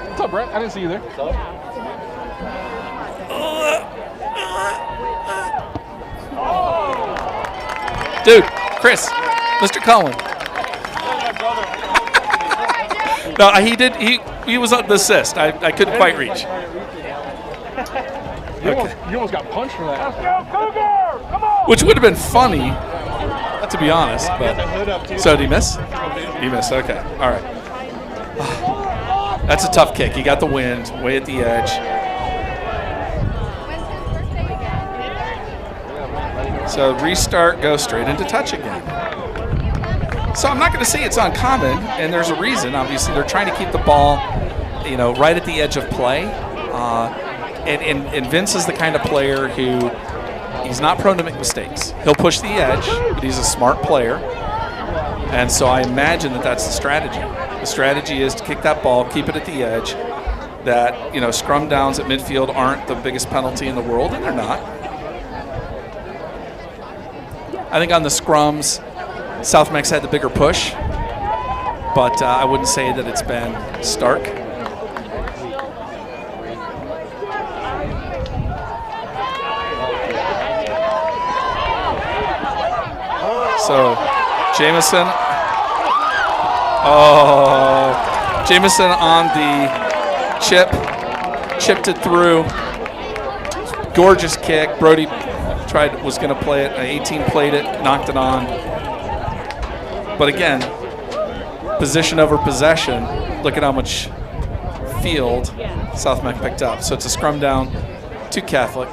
What's up, Brett? I didn't see you there. Dude, Chris, Mr. Cullen. No, he did. He was on the assist. I couldn't quite reach. You almost got punched for that. Let's go, Cougars! Come on! Which would have been funny, to be honest. But so did he miss? He missed. Okay. All right. That's a tough kick. He got the wind way at the edge. So restart, go straight into touch again. So I'm not going to say it's uncommon, and there's a reason. Obviously, they're trying to keep the ball, right at the edge of play. And Vince is the kind of player who he's not prone to make mistakes. He'll push the edge, but he's a smart player. And so I imagine that that's the strategy. The strategy is to kick that ball, keep it at the edge, that, scrum downs at midfield aren't the biggest penalty in the world, and they're not. I think on the scrums, South Meck's had the bigger push, but I wouldn't say that it's been stark. So, Jamison. Oh, Jamison on the chip. Chipped it through. Gorgeous kick. Brody was going to play it. 18 played it, knocked it on. But again, position over possession. Look at how much field South Meck picked up. So it's a scrum down to Catholic.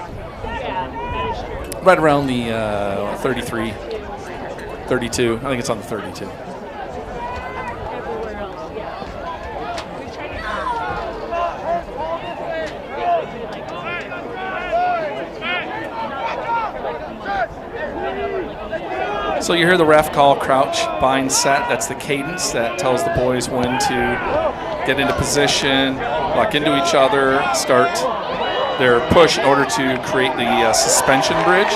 Right around the 33. 32. I think it's on the 32. So you hear the ref call crouch, bind, set. That's the cadence that tells the boys when to get into position, lock into each other, start their push in order to create the suspension bridge.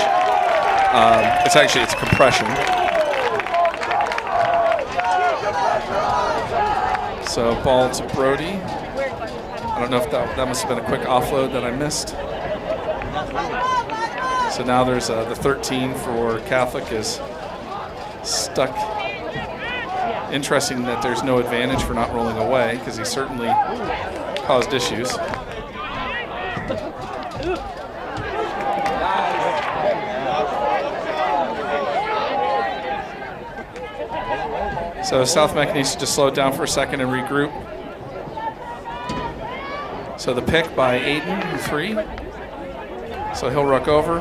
It's a compression. So ball to Brody. I don't know if that must have been a quick offload that I missed. So now there's the 13 for Catholic is stuck. Interesting that there's no advantage for not rolling away because he certainly caused issues. So South Meck needs to just slow it down for a second and regroup. So the pick by Aiden, 3. So he'll ruck over.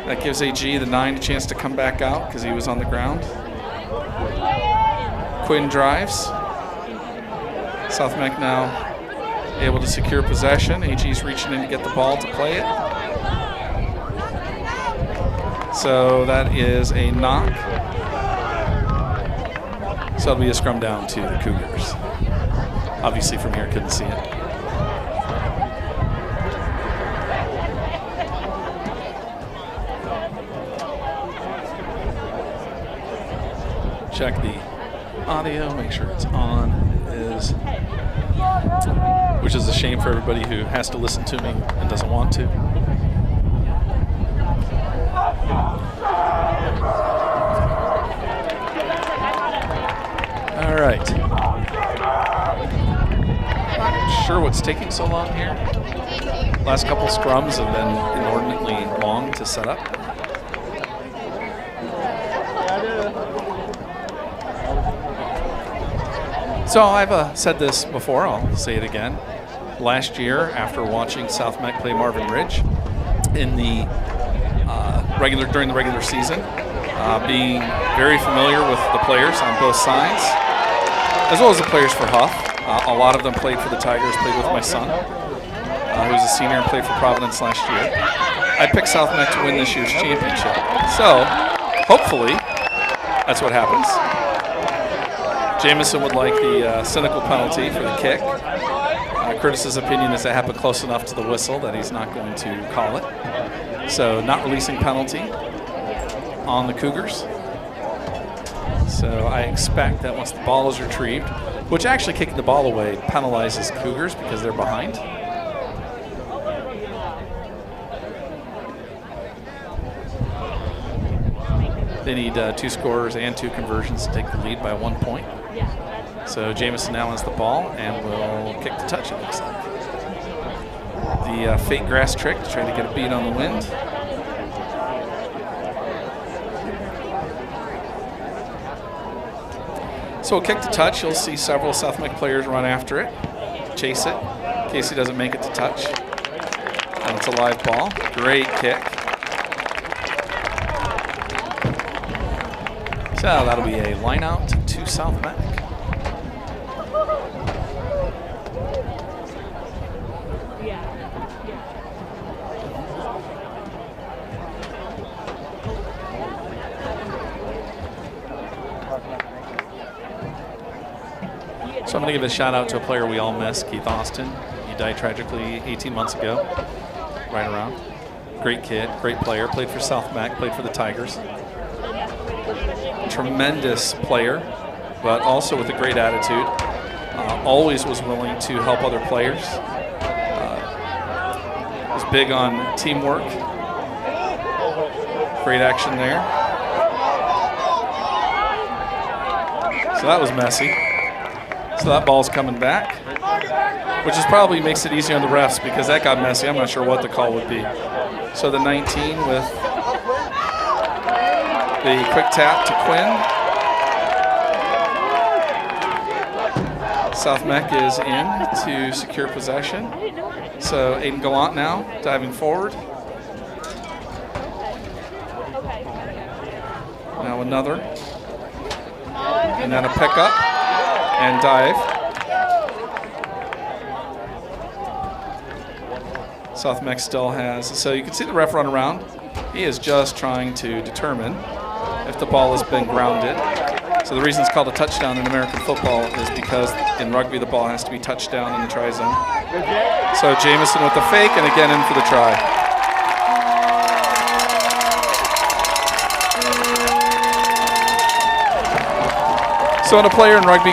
That gives AG, the 9, a chance to come back out because he was on the ground. Quinn drives. South Meck now able to secure possession. AG's reaching in to get the ball to play it. So that is a knock. So it'll be a scrum down to the Cougars. Obviously from here, couldn't see it. Check the audio, make sure it's on. It is, which is a shame for everybody who has to listen to me and doesn't want to. All right. Not sure what's taking so long here. Last couple scrums have been inordinately long to set up. So I've said this before, I'll say it again. Last year, after watching South Meck play Marvin Ridge in the during the regular season, being very familiar with the players on both sides, as well as the players for Huff. A lot of them played for the Tigers, played with my son, who's a senior and played for Providence last year. I picked South Meck to win this year's championship. So, hopefully, that's what happens. Jamison would like the cynical penalty for the kick. Curtis's opinion is that happened close enough to the whistle that he's not going to call it. So not releasing penalty on the Cougars. So I expect that once the ball is retrieved, which actually kicking the ball away penalizes Cougars because they're behind. They need 2 scorers and 2 conversions to take the lead by 1 point. So Jamison now has the ball and will kick the touch, it looks like. The fake grass trick to try to get a beat on the wind. So we'll kick the touch. You'll see several South Meck players run after it, chase it, in case he doesn't make it to touch. And it's a live ball. Great kick. So that'll be a line out to South Meck. So I'm going to give a shout out to a player we all miss, Keith Austin. He died tragically 18 months ago, right around. Great kid, great player, played for South Meck, played for the Tigers. Tremendous player, but also with a great attitude. Always was willing to help other players. Was big on teamwork. Great action there. So that was messy. So that ball's coming back, which is probably makes it easier on the refs because that got messy. I'm not sure what the call would be. So the 19 with the quick tap to Quinn. South Meck is in to secure possession. So Aiden Gallant now diving forward. Now another. And then a pickup and dive. South Meck still has, so you can see the ref run around. He is just trying to determine if the ball has been grounded. So the reason it's called a touchdown in American football is because in rugby the ball has to be touched down in the try zone. So Jamison with the fake and again in for the try. So when a player in rugby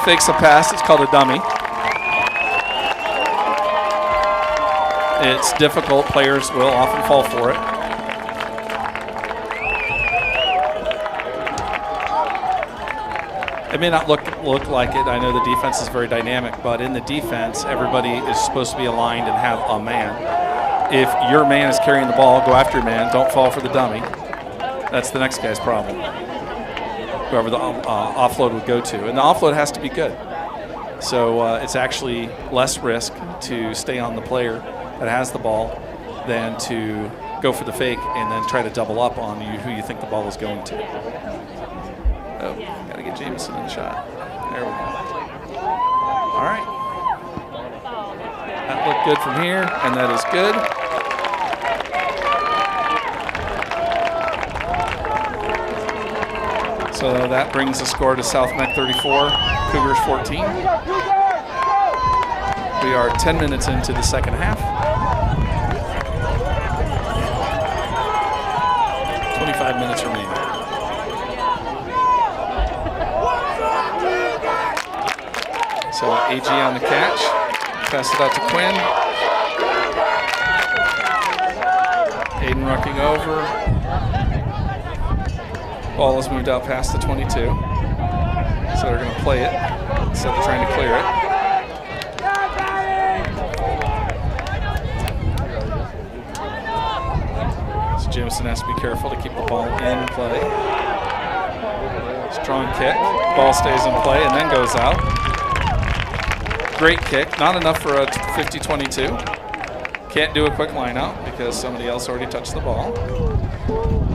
fakes a pass, it's called a dummy. It's difficult. Players will often fall for it. It may not look like it. I know the defense is very dynamic, but in the defense, everybody is supposed to be aligned and have a man. If your man is carrying the ball, go after your man. Don't fall for the dummy. That's the next guy's problem. Whoever the offload would go to. And the offload has to be good. So it's actually less risk to stay on the player that has the ball than to go for the fake and then try to double up on who you think the ball is going to. Oh, got to get Jameson in the shot. There we go. All right. That looked good from here, and that is good. So that brings the score to South Meck 34, Cougars 14. We are 10 minutes into the second half. 25 minutes remaining. So AG on the catch. Pass it out to Quinn. Aiden rucking over. Ball is moved out past the 22. So they're going to play it instead of trying to clear it. So Jameson has to be careful to keep the ball in play. Strong kick. Ball stays in play and then goes out. Great kick. Not enough for a 50-22. Can't do a quick line out because somebody else already touched the ball.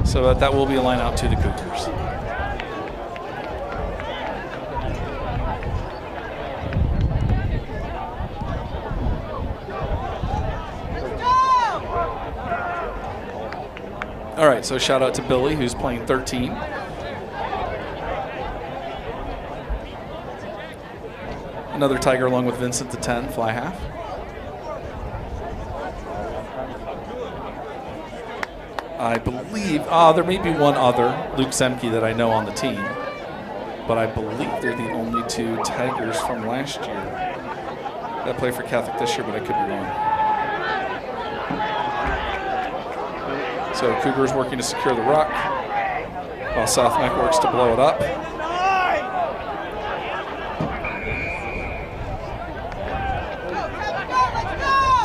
So that will be a line out to the Cougars. All right, so shout out to Billy, who's playing 13. Another Tiger along with Vincent, the 10, fly half. I believe, there may be one other, Luke Zemke, that I know on the team, but I believe they're the only two Tigers from last year that play for Catholic this year, but I could be wrong. So Cougars working to secure the ruck, while South Meck works to blow it up.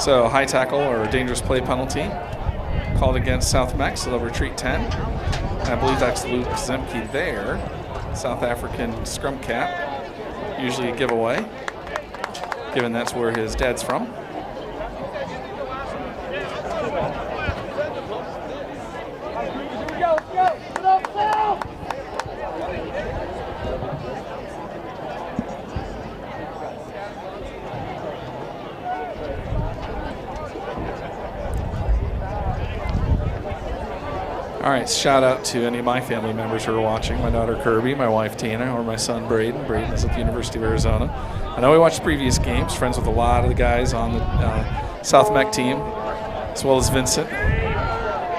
So high tackle or a dangerous play penalty called against South Meck, so they'll retreat 10. I believe that's Luke Zemke there, South African scrum cap, usually a giveaway, given that's where his dad's from. All right, shout out to any of my family members who are watching. My daughter Kirby, my wife Tina, or my son Braden. Braden is at the University of Arizona. I know we watched previous games, friends with a lot of the guys on the South Meck team, as well as Vincent,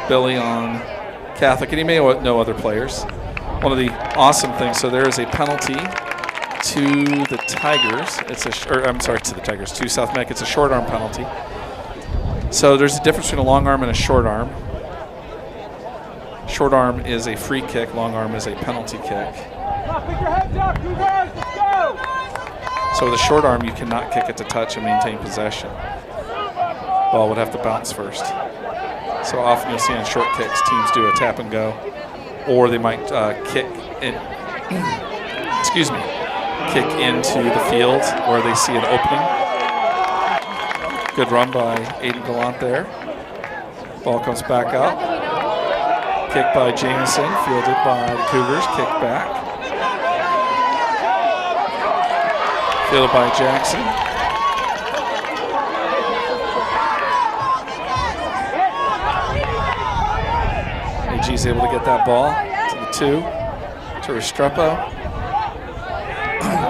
Billy on Catholic, and he may know other players. One of the awesome things, so there is a penalty to the Tigers. To South Meck. It's a short arm penalty. So there's a difference between a long arm and a short arm. Short arm is a free kick, long arm is a penalty kick. So with a short arm, you cannot kick it to touch and maintain possession. Ball would have to bounce first. So often you'll see on short kicks, teams do a tap and go, or they might kick into the field where they see an opening. Good run by Aiden Gallant there. Ball comes back out. Kick by Jameson, fielded by the Cougars, kick back. Fielded by Jackson. AG's able to get that ball to the 2, to Restrepo.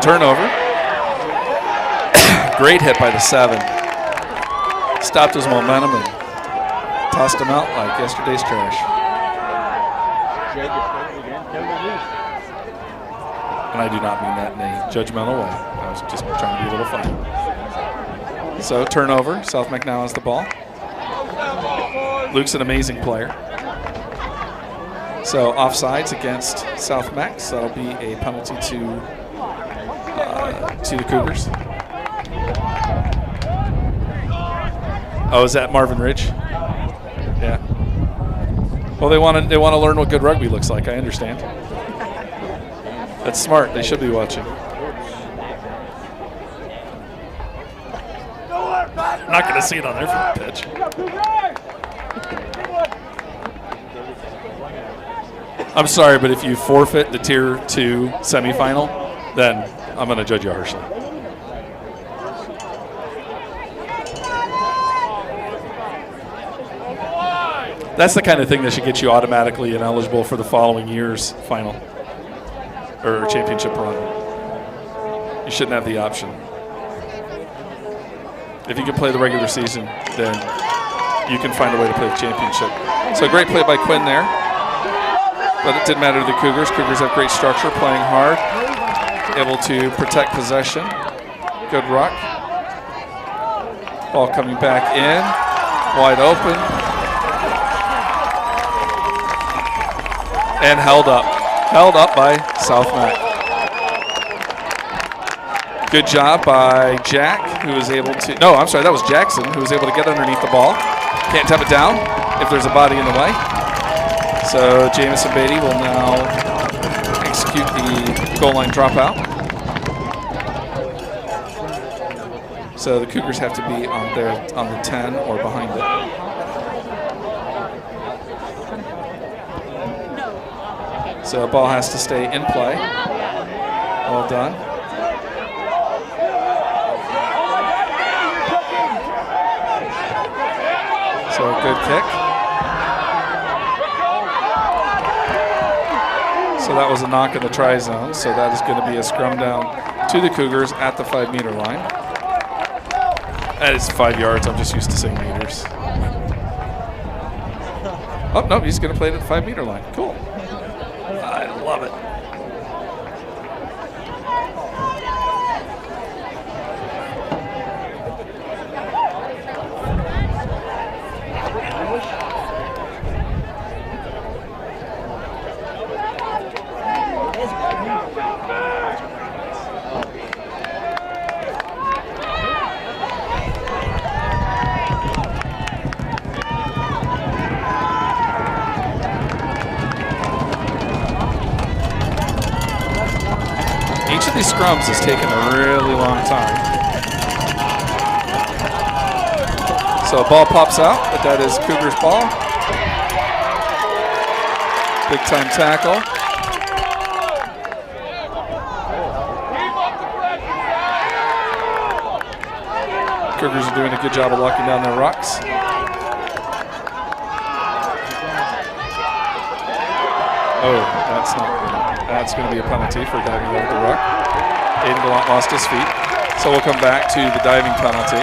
Turnover. Great hit by the 7. Stopped his momentum and tossed him out like yesterday's trash. And I do not mean that in a judgmental way. I was just trying to be a little funny. So turnover. South Meck now has the ball. Luke's an amazing player. So offsides against South Meck. So that'll be a penalty to to the Cougars. Oh, is that Marvin Ridge? Yeah. Well, they want to learn what good rugby looks like. I understand. That's smart. They should be watching. I'm not going to see it on there from the pitch. I'm sorry, but if you forfeit the Tier 2 semifinal, then I'm going to judge you harshly. That's the kind of thing that should get you automatically ineligible for the following year's final or championship run. You shouldn't have the option. If you can play the regular season, then you can find a way to play the championship. So great play by Quinn there. But it didn't matter to the Cougars. Cougars have great structure, playing hard, able to protect possession. Good ruck. Ball coming back in, wide open. And held up by South Meck. Good job by Jack, who was able to, no, I'm sorry, that was Jackson, who was able to get underneath the ball. Can't tap it down if there's a body in the way. So Jamison Beatty will now execute the goal line dropout. So the Cougars have to be on the 10 or behind it. So the ball has to stay in play. Well done. So a good kick. So that was a knock in the try zone. So that is going to be a scrum down to the Cougars at the 5-meter line. That is 5 yards. I'm just used to saying meters. Oh, no, he's going to play it at the 5-meter line. Cool. I love it. Each of these scrums has taken a really long time. So a ball pops out, but that is Cougars ball. Big time tackle. Cougars are doing a good job of locking down their rucks. Oh, that's not good. That's going to be a penalty for diving over the ruck. Aiden Gallant lost his feet. So we'll come back to the diving penalty.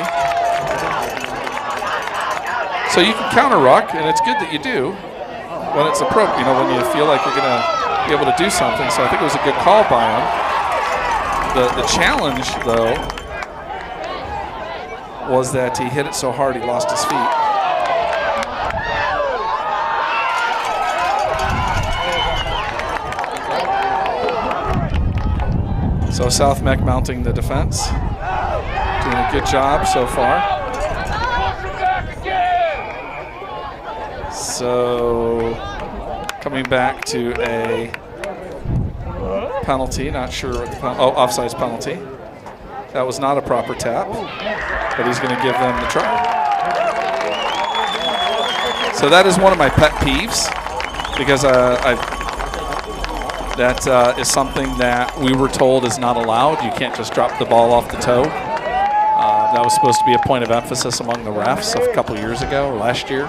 So you can counter ruck, and it's good that you do when it's appropriate, when you feel like you're going to be able to do something. So I think it was a good call by him. The challenge, though, was that he hit it so hard he lost his feet. So South Meck mounting the defense. Doing a good job so far. So coming back to a penalty, not sure what the offsides penalty. That was not a proper tap, but he's going to give them the try. So that is one of my pet peeves, because that is something that we were told is not allowed. You can't just drop the ball off the toe. That was supposed to be a point of emphasis among the refs a couple years ago or last year.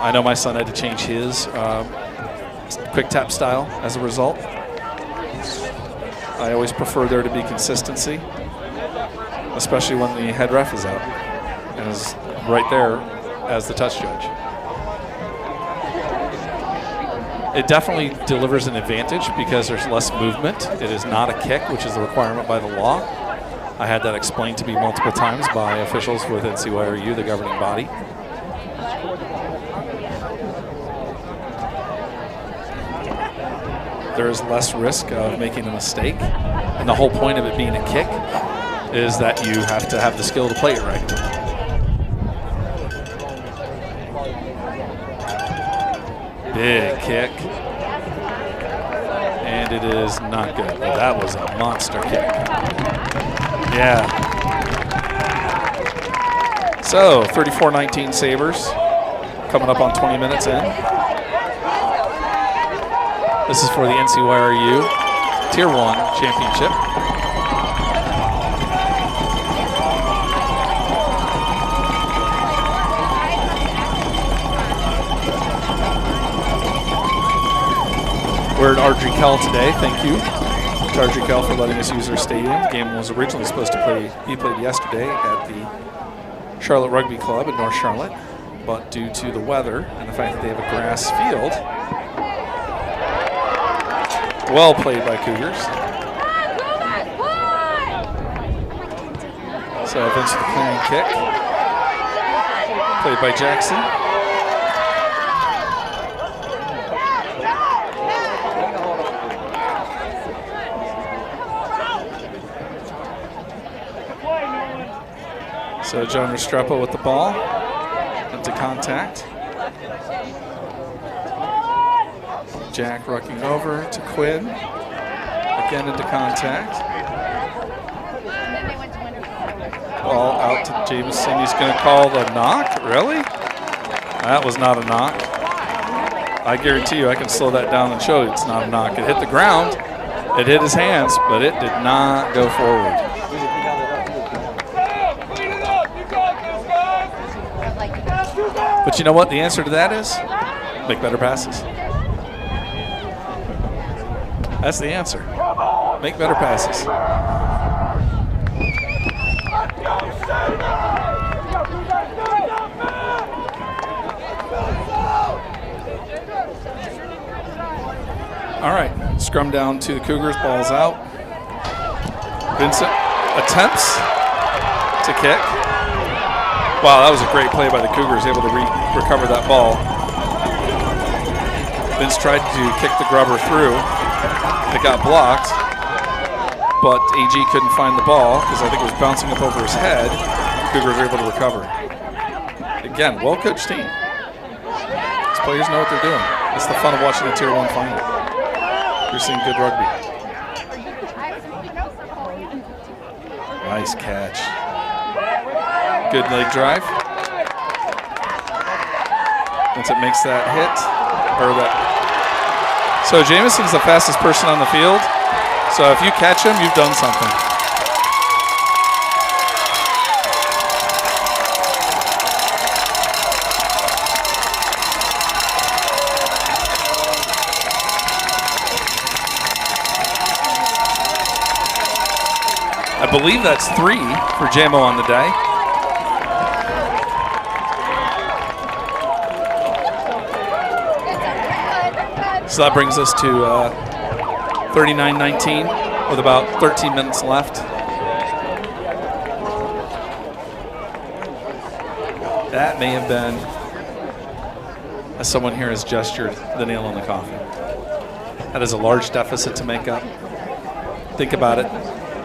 I know my son had to change his quick tap style as a result. I always prefer there to be consistency, especially when the head ref is out and is right there as the touch judge. It definitely delivers an advantage because there's less movement. It is not a kick, which is the requirement by the law. I had that explained to me multiple times by officials with NCYRU, the governing body. there is less risk of making a mistake. And the whole point of it being a kick is that you have to have the skill to play it right. Big kick. And it is not good. But that was a monster kick. Yeah. So 34-19 Sabres. Coming up on 20 minutes in. This is for the NCYRU Tier 1 Championship. We're at Ardrey Kell today. Thank you to Ardrey Kell for letting us use their stadium. The game was originally supposed to be played yesterday at the Charlotte Rugby Club in North Charlotte, but due to the weather and the fact that they have a grass field, well played by Cougars. So Vince with the clearing kick, played by Jackson. So John Restrepo with the ball, into contact. Jack rucking over to Quinn, again into contact. Ball out to Jameson, he's gonna call the knock, really? That was not a knock. I guarantee you I can slow that down and show you it's not a knock. It hit the ground, it hit his hands, but it did not go forward. But you know what the answer to that is? Make better passes. That's the answer. Make better passes. All right, scrum down to the Cougars, ball's out. Vincent attempts to kick. Wow, that was a great play by the Cougars, able to recover that ball. Vince tried to kick the grubber through. It got blocked, but AG couldn't find the ball because I think it was bouncing up over his head. Cougars were able to recover. Again, well-coached team. These players know what they're doing. It's the fun of watching a Tier 1 final. You're seeing good rugby. Nice catch. Good leg drive. Vincent makes that hit. So Jameson's the fastest person on the field. So if you catch him, you've done something. I believe that's 3 for JMO on the day. So that brings us to 39-19 with about 13 minutes left. That may have been, as someone here has gestured, the nail in the coffin. That is a large deficit to make up. Think about it.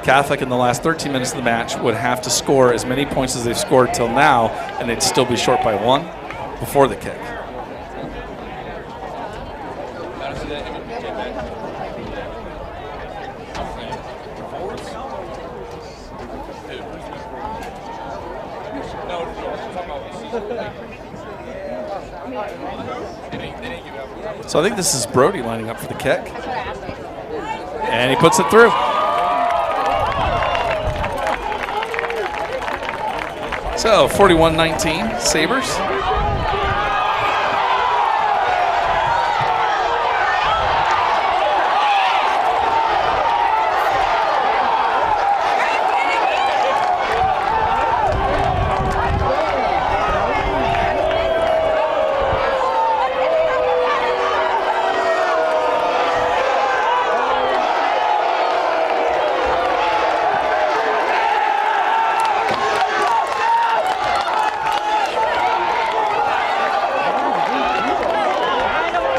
Catholic in the last 13 minutes of the match would have to score as many points as they've scored till now, and they'd still be short by 1 before the kick. So I think this is Brody lining up for the kick. And he puts it through. So 41-19 Sabres.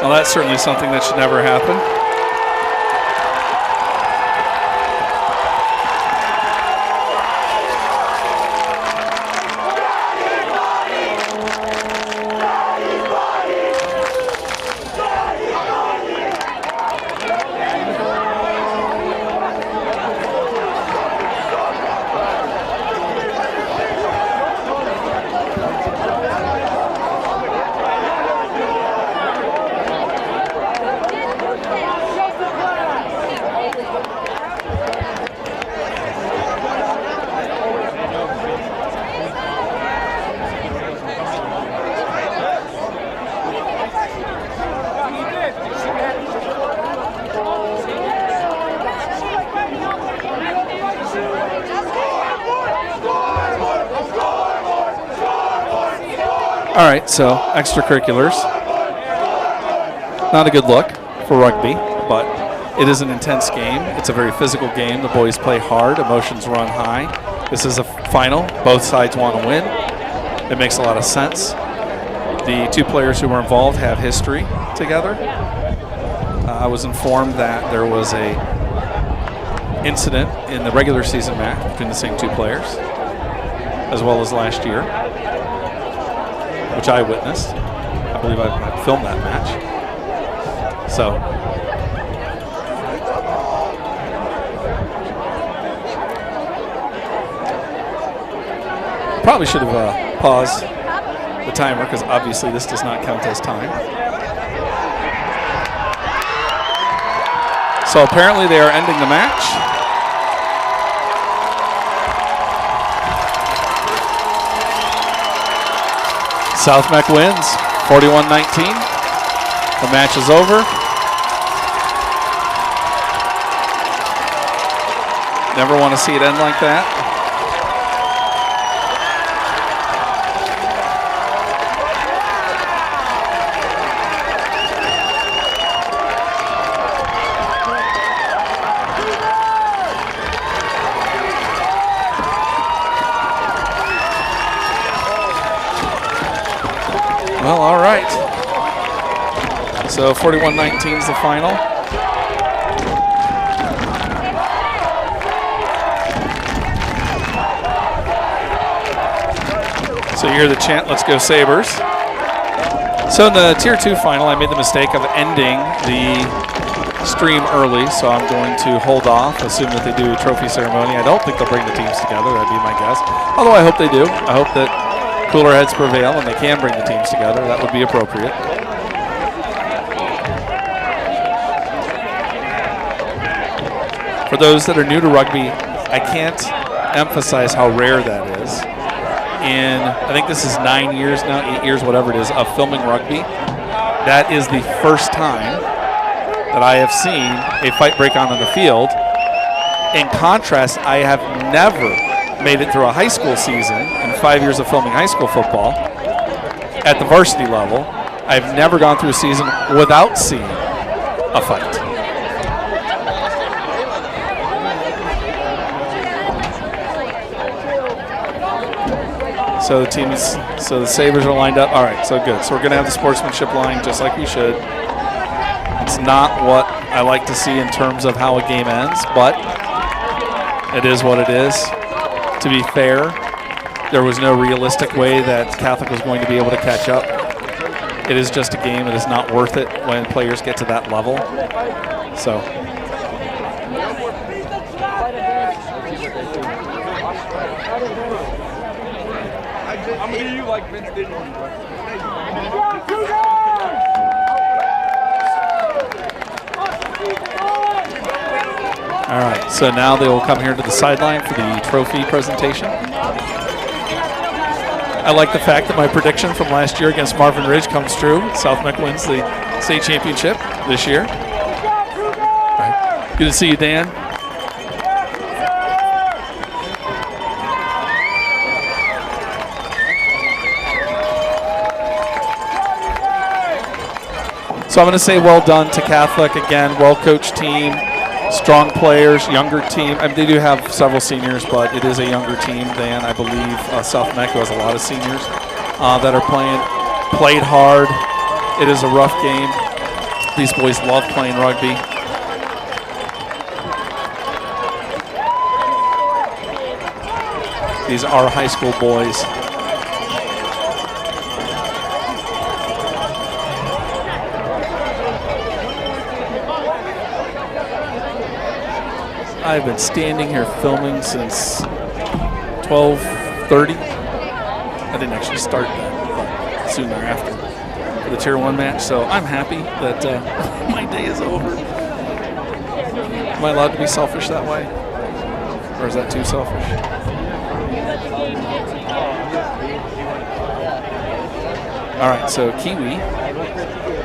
Well, that's certainly something that should never happen. All right, so extracurriculars. Not a good look for rugby, but it is an intense game. It's a very physical game. The boys play hard. Emotions run high. This is a final. Both sides want to win. It makes a lot of sense. The two players who were involved have history together. I was informed that there was a incident in the regular season match between the same two players, as well as last year, which I witnessed. I believe I filmed that match. So, probably should have paused the timer because obviously this does not count as time. So apparently they are ending the match. South Meck wins 41-19. The match is over. Never want to see it end like that. Well, all right. So 41-19 is the final. So you hear the chant, "Let's go Sabres." So in the Tier 2 final, I made the mistake of ending the stream early, so I'm going to hold off, assume that they do a trophy ceremony. I don't think they'll bring the teams together, that'd be my guess. Although I hope they do. I hope that cooler heads prevail and they can bring the teams together. That would be appropriate. For those that are new to rugby, I can't emphasize how rare that is. In, I think this is 9 years now, 8 years, whatever it is, of filming rugby. That is the first time that I have seen a fight break out on the field. In contrast, I have never made it through a high school season in 5 years of filming high school football at the varsity level. I've never gone through a season without seeing a fight. So the Sabres are lined up. All right, so good. So we're going to have the sportsmanship line just like we should. It's not what I like to see in terms of how a game ends, but it is what it is. To be fair, there was no realistic way that Catholic was going to be able to catch up. It is just a game. It is not worth it when players get to that level. So. I'm going to do you like Vince did. All right, so now they will come here to the sideline for the trophy presentation. I like the fact that my prediction from last year against Marvin Ridge comes true. South Meck wins the state championship this year. All right. Good to see you, Dan. So I'm going to say well done to Catholic. Again, well-coached team, strong players, younger team. I mean, they do have several seniors, but it is a younger team than, I believe, South Meck, who has a lot of seniors that are played hard. It is a rough game. These boys love playing rugby. These are high school boys. I've been standing here filming since 12:30. I didn't actually start that, but soon thereafter for the Tier 1 match. So I'm happy that my day is over. Am I allowed to be selfish that way? Or is that too selfish? All right, so Kiwi,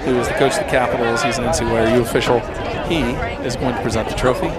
who is the coach of the Capitals, he's an NCYRU official. He is going to present the trophy.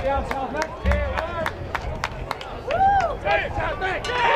Down, South, Meck.